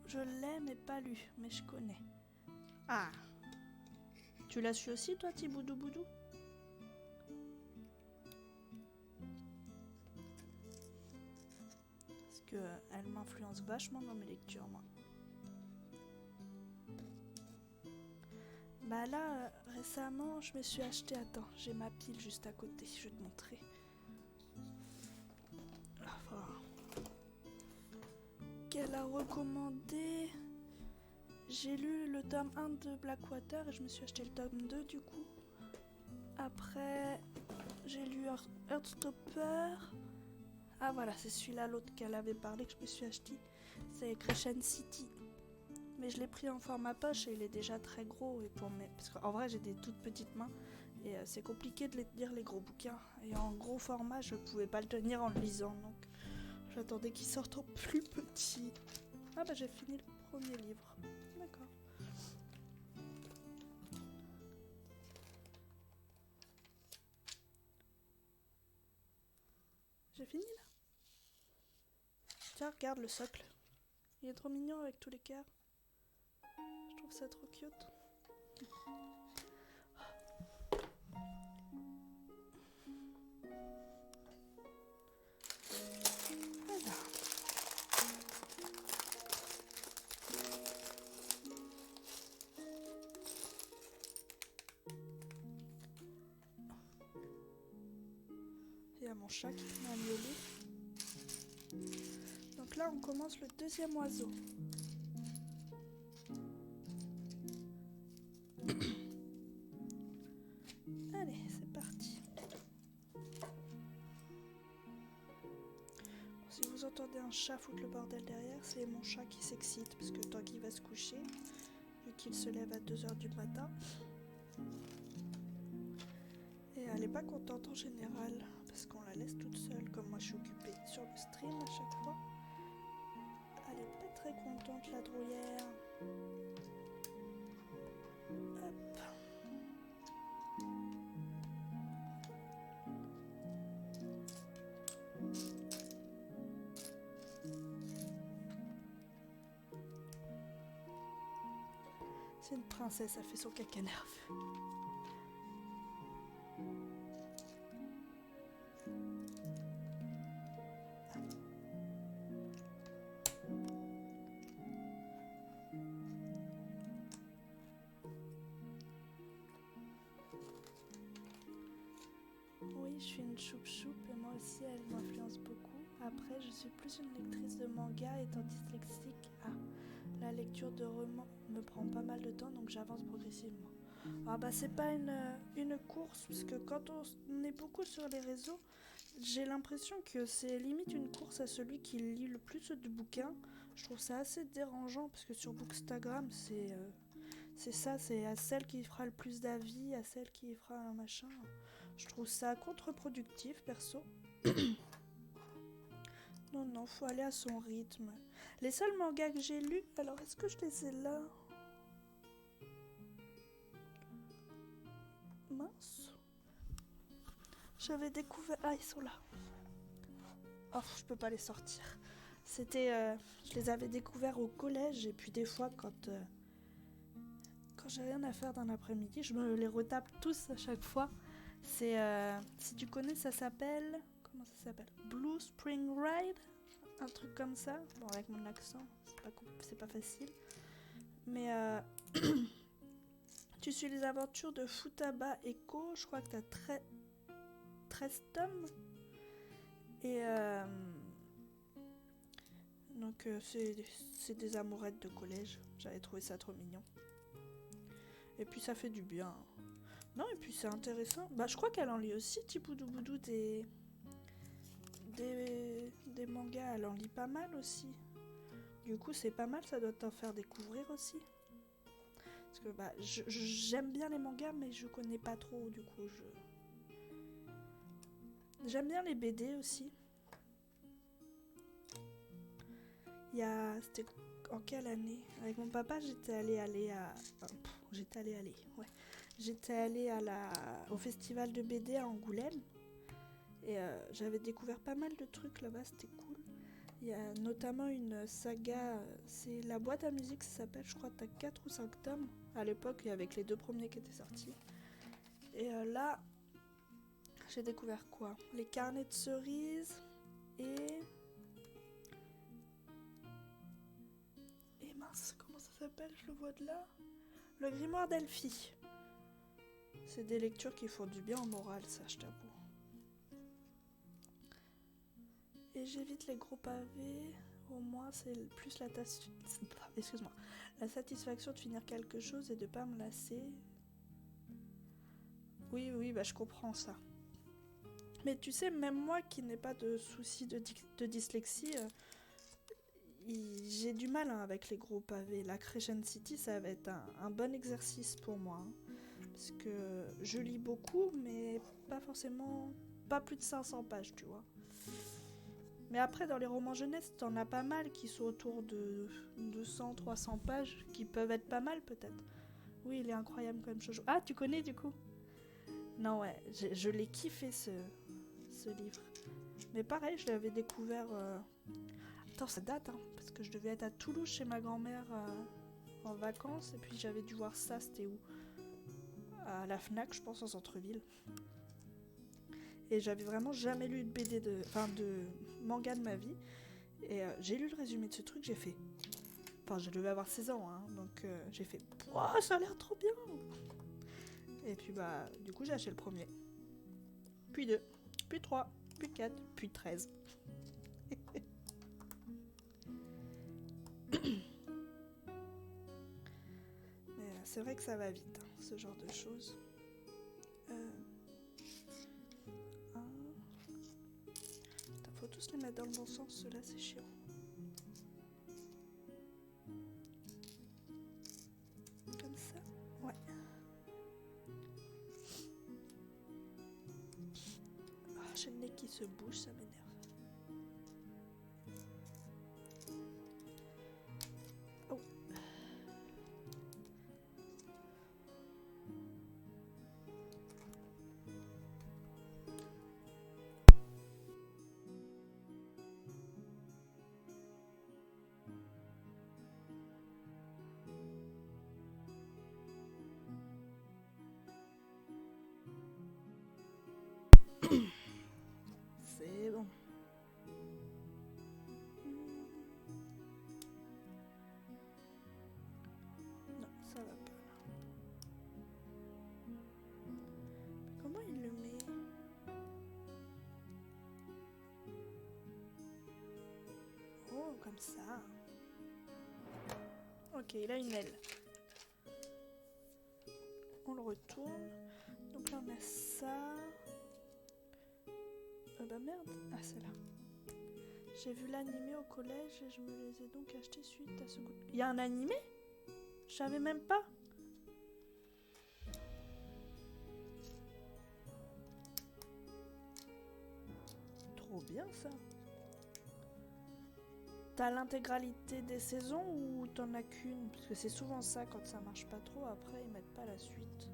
Je l'ai mais pas lu, mais je connais. Ah. Tu l'as su aussi toi, Tiboudou Boudou? Parce que elle m'influence vachement dans mes lectures, moi. Bah là, récemment, je me suis acheté... Attends, j'ai ma pile juste à côté, je vais te montrer. Enfin, qu'elle a recommandé... J'ai lu le tome 1 de Blackwater et je me suis acheté le tome 2 du coup. Après, j'ai lu Heartstopper. Ah voilà, c'est celui-là, l'autre qu'elle avait parlé que je me suis acheté. C'est Crescent City. Mais je l'ai pris en format poche et il est déjà très gros. Et parce qu'en vrai, j'ai des toutes petites mains. Et c'est compliqué de lire les gros bouquins. Et en gros format, je pouvais pas le tenir en le lisant. Donc j'attendais qu'il sorte en plus petit. Ah bah j'ai fini le premier livre. D'accord. J'ai fini là. Tiens, regarde le socle. Il est trop mignon avec tous les cœurs. Je trouve ça trop cute. Voilà. Il y a mon chat qui m'a miaulé. Donc là, on commence le deuxième oiseau. Allez, c'est parti. Si vous entendez un chat foutre le bordel derrière, c'est mon chat qui s'excite parce que tant qu'il va se coucher, vu qu'il se lève à 2h du matin. Et elle est pas contente en général parce qu'on la laisse toute seule, comme moi je suis occupée sur le stream à chaque fois. Elle est pas très contente, la drouillère. Hop. C'est une princesse, elle fait son caca nerveux. Oui, je suis une choupe-choupe et moi aussi elle m'influence beaucoup. Après, je suis plus une lectrice de manga étant dyslexique. Ah, la lecture de romans me prend pas mal de temps donc j'avance progressivement. Ah bah c'est pas une course parce que quand on est beaucoup sur les réseaux, j'ai l'impression que c'est limite une course à celui qui lit le plus de bouquins. Je trouve ça assez dérangeant parce que sur Bookstagram c'est ça, c'est à celle qui fera le plus d'avis, à celle qui fera un machin. Je trouve ça contre-productif, perso. Non, faut aller à son rythme. Les seuls mangas que j'ai lus, alors est-ce que je les ai là? Mince. J'avais découvert... Ah, ils sont là. Oh, je peux pas les sortir. C'était... je les avais découverts au collège et puis des fois quand j'ai rien à faire d'un après-midi, je me les retape tous à chaque fois. C'est... si tu connais, ça s'appelle... Comment ça s'appelle? Blue Spring Ride? Un truc comme ça. Bon, avec mon accent, c'est pas facile. Mais... tu suis les aventures de Futaba Echo. Je crois que t'as 13 tomes. Et donc c'est des amourettes de collège. J'avais trouvé ça trop mignon. Et puis ça fait du bien. Non, et puis c'est intéressant. Bah je crois qu'elle en lit aussi, Tiboudou Boudou, des mangas. Elle en lit pas mal aussi. Du coup c'est pas mal, ça doit t'en faire découvrir aussi. Parce que bah j'aime bien les mangas mais je connais pas trop, du coup j'aime bien les BD aussi. C'était en quelle année? Avec mon papa, j'étais allée au festival de BD à Angoulême. Et j'avais découvert pas mal de trucs là-bas, c'était cool. Il y a notamment une saga, c'est La Boîte à musique, ça s'appelle, je crois, t'as 4 ou 5 tomes. À l'époque, avec les 2 premiers qui étaient sortis. Et là, j'ai découvert quoi? Les carnets de cerises et mince, comment ça s'appelle? Je le vois de là. Le grimoire d'Elphie. C'est des lectures qui font du bien en morale, ça, je t'avoue. Et j'évite les gros pavés. Au moins, c'est plus la satisfaction de finir quelque chose et de pas me lasser. Oui, bah je comprends ça. Mais tu sais, même moi qui n'ai pas de soucis de dyslexie, j'ai du mal avec les gros pavés. La Crescent City, ça va être un bon exercice pour moi. Parce que je lis beaucoup, mais pas plus de 500 pages, tu vois. Mais après, dans les romans jeunesse, t'en as pas mal qui sont autour de 200-300 pages, qui peuvent être pas mal peut-être. Oui, il est incroyable comme Jojo. Ah, tu connais du coup? Non, ouais, je l'ai kiffé ce livre. Mais pareil, je l'avais découvert... Attends, ça date, hein, parce que je devais être à Toulouse chez ma grand-mère en vacances, et puis j'avais dû voir ça, c'était où? À la Fnac, je pense, en centre-ville. Et j'avais vraiment jamais lu de manga de ma vie. Et j'ai lu le résumé de ce truc, j'ai fait... Enfin, je devais avoir 16 ans, hein, donc j'ai fait... Ouah, ça a l'air trop bien! Et puis bah, du coup, j'ai acheté le premier. Puis 2, puis 3, puis 4, puis 13. Mais c'est vrai que ça va vite, hein, ce genre de choses. Faut tous les mettre dans le bon sens, ceux-là, c'est chiant. Comme ça, ouais. Ah, j'ai le nez qui se bouge, ça m'énerve. Oh. C'est bon. Non, ça va pas là. Comment il le met? Oh, comme ça. Ok, il a une aile. On le retourne. Donc là, on a ça. Bah merde. Ah, c'est là. J'ai vu l'animé au collège et je me les ai donc achetés suite à ce goût. Il y a un animé? Je savais même pas. Trop bien ça. T'as l'intégralité des saisons ou t'en as qu'une? Parce que c'est souvent ça, quand ça marche pas trop, après ils mettent pas la suite.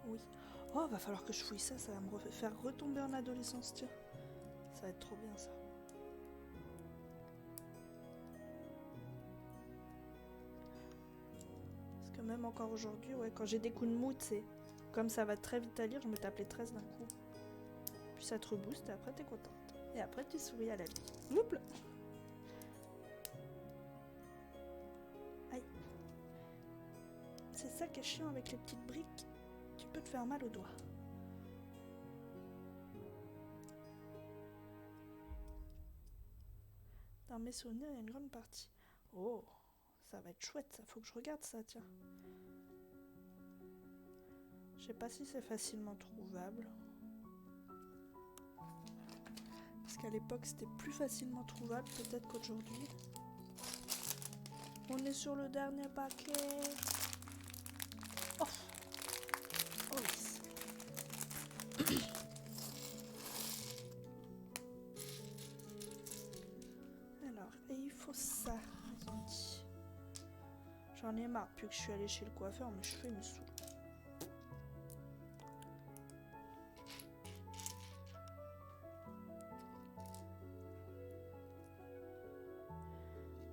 Oui. Oh, va falloir que je fouille ça, ça va me faire retomber en adolescence, tiens. Ça va être trop bien ça. Parce que même encore aujourd'hui, ouais, quand j'ai des coups de mou, c'est comme ça va très vite à lire, je me tape les 13 d'un coup. Puis ça te rebooste et après t'es contente. Et après tu souris à la vie. Oups là. Aïe. C'est ça qui est chiant avec les petites briques. Tu peux te faire mal aux doigts. Dans mes souvenirs, il y a une grande partie. Oh, ça va être chouette, ça. Faut que je regarde ça, tiens. Je sais pas si c'est facilement trouvable. Parce qu'à l'époque, c'était plus facilement trouvable peut-être qu'aujourd'hui. On est sur le dernier paquet. Oh, oh yes. Alors, et il faut ça, ils ont dit. J'en ai marre, depuis que je suis allée chez le coiffeur, mes cheveux me saoulent.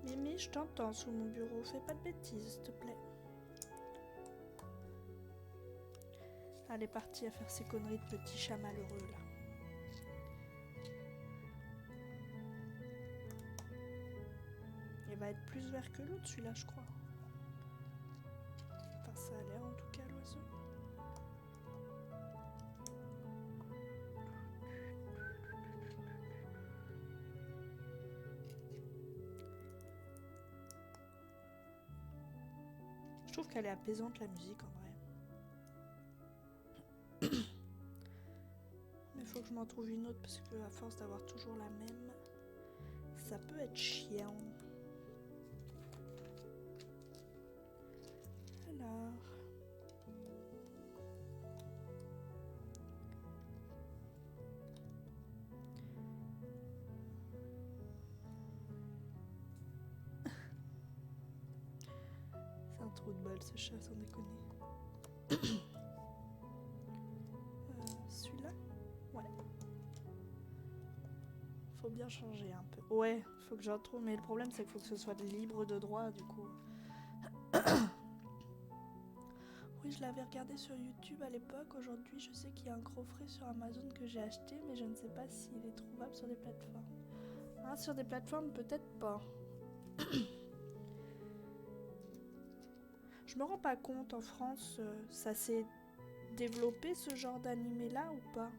Mimi, je t'entends sous mon bureau, fais pas de bêtises, s'il te plaît. Elle est partie à faire ses conneries de petit chat malheureux, là. Il va être plus vert que l'autre, celui-là, je crois. Enfin, ça a l'air, en tout cas, l'oiseau. Je trouve qu'elle est apaisante, la musique, en vrai. Mais faut que je m'en trouve une autre, parce que à force d'avoir toujours la même, ça peut être chiant. Alors... C'est un trou de balle, ce chat, sans déconner. Celui-là? Ouais. Faut bien changer un peu. Ouais, faut que j'en trouve, mais le problème c'est qu'il faut que ce soit libre de droit, du coup. Oui, je l'avais regardé sur YouTube à l'époque. Aujourd'hui, je sais qu'il y a un coffret sur Amazon que j'ai acheté, mais je ne sais pas s'il est trouvable sur des plateformes. Ah, sur des plateformes, peut-être pas. Je me rends pas compte, en France, ça s'est développé ce genre d'animé-là ou pas?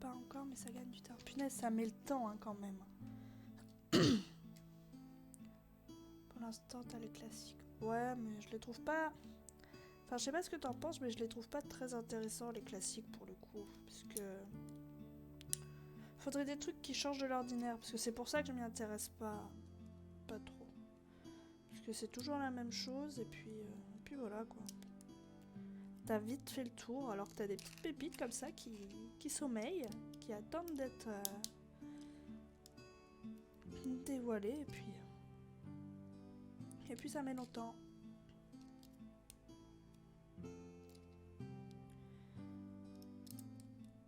Pas encore, mais ça gagne du temps. Punaise, ça met le temps hein, quand même. Pour l'instant, t'as les classiques. Ouais, mais je les trouve pas... Enfin, je sais pas ce que t'en penses, mais je les trouve pas très intéressants, les classiques, pour le coup. Parce que... Faudrait des trucs qui changent de l'ordinaire. Parce que c'est pour ça que je m'y intéresse pas... Pas trop. Parce que c'est toujours la même chose, et puis voilà, quoi. T'as vite fait le tour, alors que t'as des petites pépites comme ça qui sommeillent, qui attendent d'être dévoilées, et puis ça met longtemps.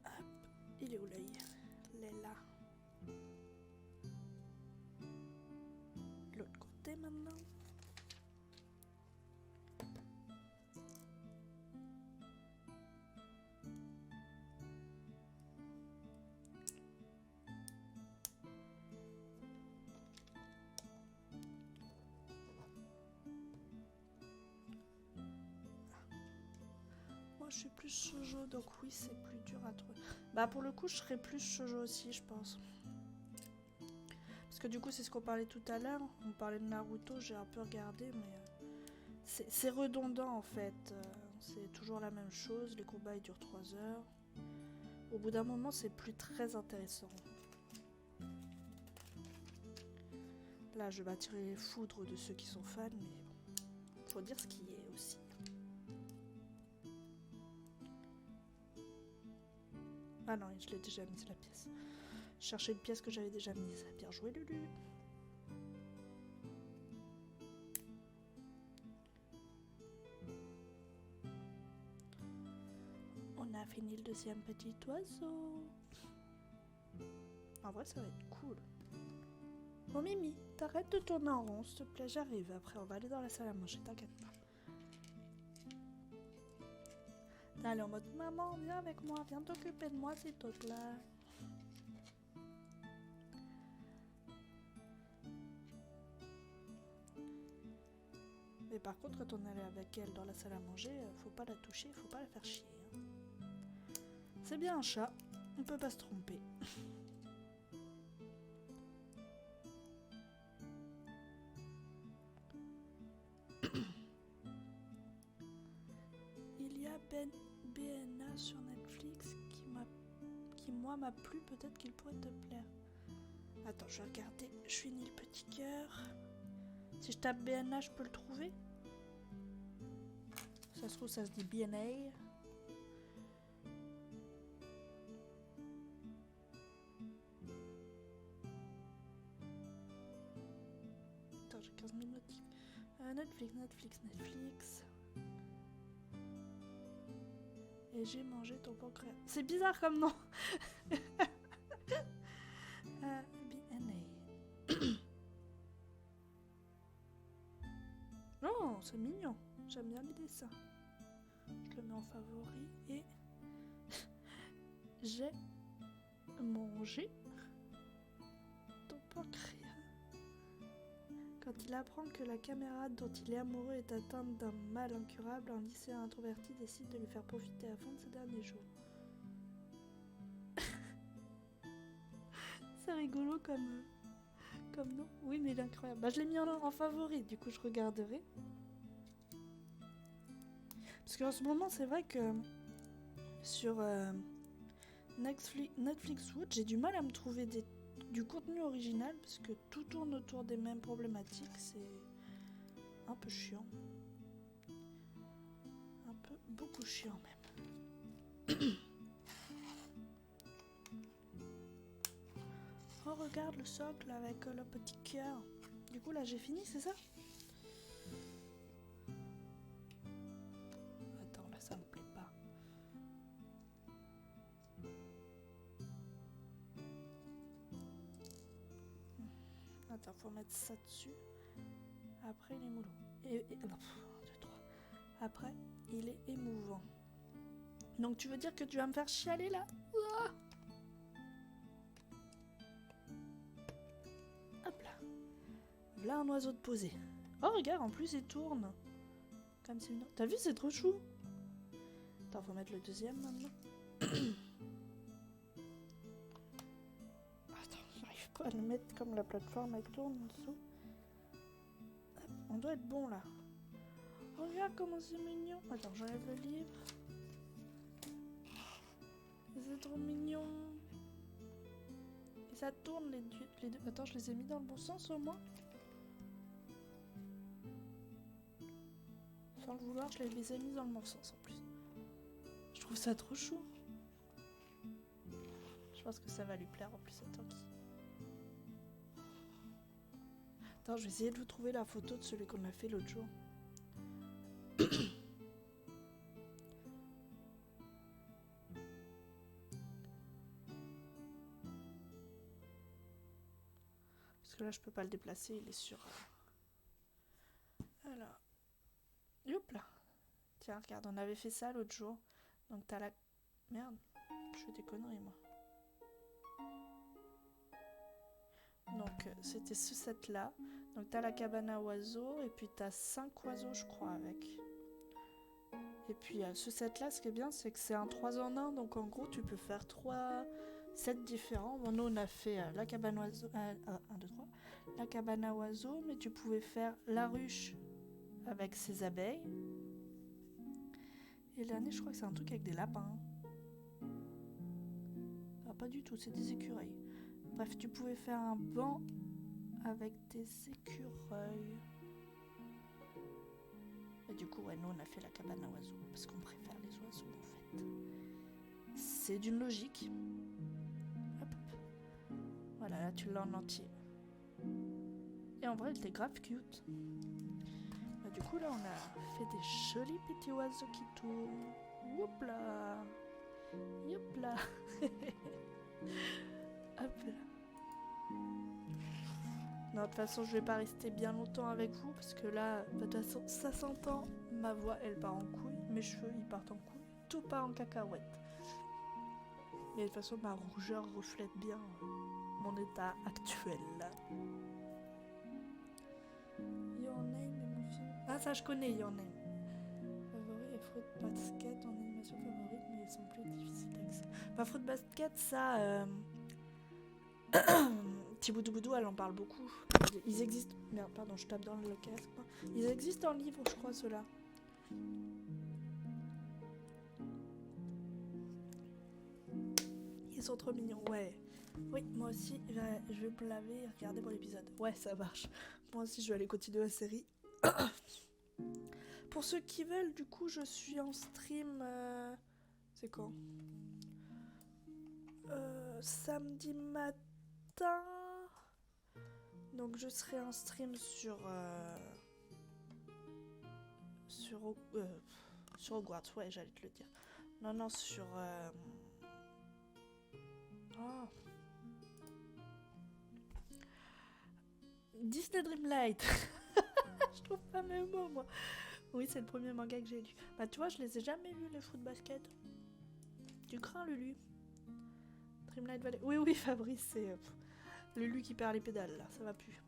Hop, il est où l'œil? Il est là. L'autre côté maintenant. Moi je suis plus shoujo, donc oui c'est plus dur à trouver. Bah pour le coup je serais plus shoujo aussi je pense. Parce que du coup c'est ce qu'on parlait tout à l'heure, on parlait de Naruto, j'ai un peu regardé mais c'est redondant en fait. C'est toujours la même chose, les combats ils durent 3 heures. Au bout d'un moment c'est plus très intéressant. Là je vais attirer les foudres de ceux qui sont fans mais bon, faut dire ce qui est aussi. Ah non, je l'ai déjà mise la pièce. Je cherchais une pièce que j'avais déjà mise. Bien joué, Lulu. On a fini le deuxième petit oiseau. En vrai, ça va être cool. Bon, Mimi, t'arrêtes de tourner en rond, s'il te plaît, j'arrive. Après, on va aller dans la salle à manger, t'inquiète pas. Allez, en mode, maman, viens avec moi, viens t'occuper de moi, s'il te plaît. Mais par contre, quand on allait avec elle dans la salle à manger, faut pas la toucher, faut pas la faire chier. Hein. C'est bien un chat, on peut pas se tromper. Il y a BNA sur Netflix qui moi m'a plu, peut-être qu'il pourrait te plaire. Attends, je vais regarder, je finis le petit cœur. Si je tape BNA, je peux le trouver? Ça se trouve, ça se dit BNA. Attends, j'ai 15 000 notifs. Netflix. Et j'ai mangé ton pancréas. C'est bizarre comme nom. BNA. Oh, c'est mignon. J'aime bien les dessins. Je le mets en favori et j'ai mangé ton pancréas. Quand il apprend que la camarade dont il est amoureux est atteinte d'un mal incurable, un lycéen introverti décide de lui faire profiter à fond de ses derniers jours. C'est rigolo comme nom. Oui, mais il est incroyable. Bah, je l'ai mis en favori, du coup je regarderai. Parce qu'en ce moment, c'est vrai que sur Netflix Watch, j'ai du mal à me trouver du contenu original parce que tout tourne autour des mêmes problématiques. C'est un peu chiant. Beaucoup chiant même. Oh, regarde le socle avec le petit cœur. Du coup, là, j'ai fini, c'est ça? Attends, là, ça me plaît pas. Attends, faut mettre ça dessus. Après, il est moulot. Non, 1, 2, 3. Après, il est émouvant. Donc, tu veux dire que tu vas me faire chialer, là? Ouah. Hop là. Là, un oiseau de posé. Oh, regarde, en plus, il tourne. Comme c'est une... T'as vu, c'est trop chou. Attends, faut mettre le deuxième, maintenant. Attends, j'arrive pas à le mettre comme la plateforme, elle tourne en dessous. Hop, on doit être bon, là. Oh, regarde comment c'est mignon. Attends, j'enlève le livre. C'est trop mignon. Et ça tourne, les deux. Attends, je les ai mis dans le bon sens, au moins. Sans le vouloir, je les ai mis dans le bon sens en plus. Je trouve ça trop chou. Je pense que ça va lui plaire en plus à Tanguy. Attends, je vais essayer de vous trouver la photo de celui qu'on a fait l'autre jour. Parce que là, je peux pas le déplacer, il est sur... Alors... Hop là. Tiens, regarde, on avait fait ça l'autre jour. Donc t'as la... Merde, je fais des conneries, moi. Donc c'était ce set là. Donc t'as la cabane à oiseaux et puis t'as 5 oiseaux, je crois, avec. Et puis ce set là, ce qui est bien, c'est que c'est un 3 en 1. Donc en gros, tu peux faire 3 sets différents. Bon, nous on a fait la cabane à oiseaux... 1, 2, 3. La cabane à oiseaux, mais tu pouvais faire la ruche avec ses abeilles. Et le dernier, je crois que c'est un truc avec des lapins. Ah, pas du tout, c'est des écureuils. Bref, tu pouvais faire un banc avec des écureuils. Et du coup, ouais, nous on a fait la cabane à oiseaux parce qu'on préfère les oiseaux en fait. c'est d'une logique. Hop. Voilà, là tu l'as en entier. Et en vrai, il était grave cute. Bah, du coup, là, on a fait des jolis petits oiseaux qui tournent. Hop là. Hop là. Hop là. Non, de toute façon, je vais pas rester bien longtemps avec vous parce que là, de toute façon, ça s'entend. Ma voix, elle part en couille. Mes cheveux, ils partent en couille. Tout part en cacahuète. Et de toute façon, ma rougeur reflète bien mon état actuel. Your Name est mon film. Ah, ça, je connais Your Name. Favori et Fruit Basket en animation favorite, mais ils sont plus difficiles d'accès. Bah, Fruit Basket, ça. Thiboudou, elle en parle beaucoup. Ils existent. Merde, pardon, je tape dans le casque. Ils existent en livre, je crois, ceux-là. Ils sont trop mignons, ouais. Oui, moi aussi, je vais me laver et regarder mon épisode. Ouais, ça marche. Moi aussi, je vais aller continuer la série. Pour ceux qui veulent, du coup, je suis en stream. C'est quand samedi matin. Donc, je serai en stream sur Hogwarts. Ouais, j'allais te le dire. Non, sur. Oh. Disney Dreamlight. Je trouve pas mes mots, moi. Oui, c'est le premier manga que j'ai lu. Bah, tu vois, je les ai jamais lus, les Fruit Basket. Tu crains, Lulu? Dreamlight Valley. Oui, Fabrice, c'est Lulu qui perd les pédales, là. Ça va plus.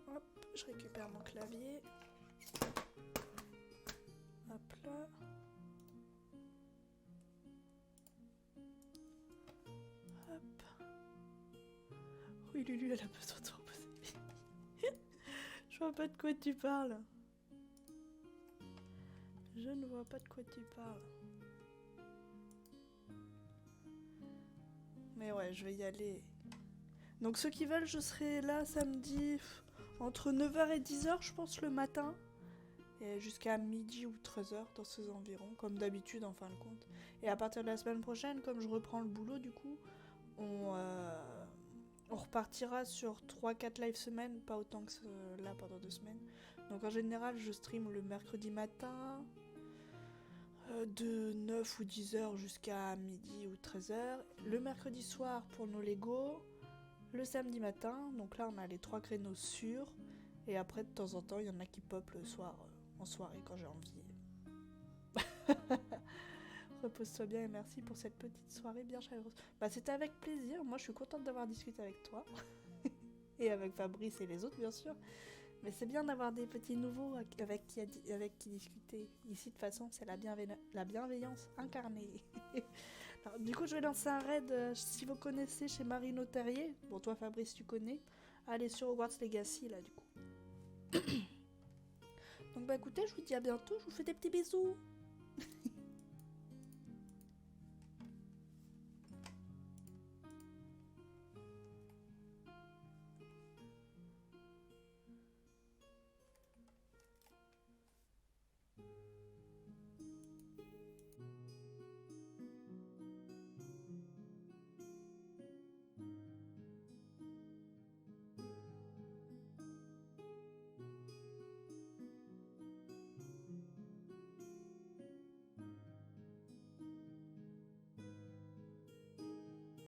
Hop, je récupère mon clavier. Hop là. Hop. Oui, Lulu, elle a besoin de se reposer. Je vois pas de quoi tu parles. Je ne vois pas de quoi tu parles. Mais ouais, je vais y aller. Donc ceux qui veulent, je serai là samedi entre 9h et 10h, je pense, le matin. Et jusqu'à midi ou 13h dans ces environs, comme d'habitude en fin de compte. Et à partir de la semaine prochaine, comme je reprends le boulot, du coup, on repartira sur 3-4 lives semaine, pas autant que là pendant 2 semaines. Donc en général, je stream le mercredi matin, de 9 ou 10h jusqu'à midi ou 13h. Le mercredi soir pour nos Lego. Le samedi matin, donc là on a les 3 créneaux sûrs. Et après de temps en temps, il y en a qui pop le soir, en soirée quand j'ai envie. Repose-toi bien et merci pour cette petite soirée bien chaleureuse. Bah c'était avec plaisir, moi je suis contente d'avoir discuté avec toi. Et avec Fabrice et les autres bien sûr. Mais c'est bien d'avoir des petits nouveaux avec qui discuter. Ici de toute façon c'est la bienveillance incarnée. Alors, du coup je vais lancer un raid, si vous connaissez chez Marino Terrier. Bon toi Fabrice tu connais. Allez sur Hogwarts Legacy là du coup. Donc bah écoutez je vous dis à bientôt, je vous fais des petits bisous.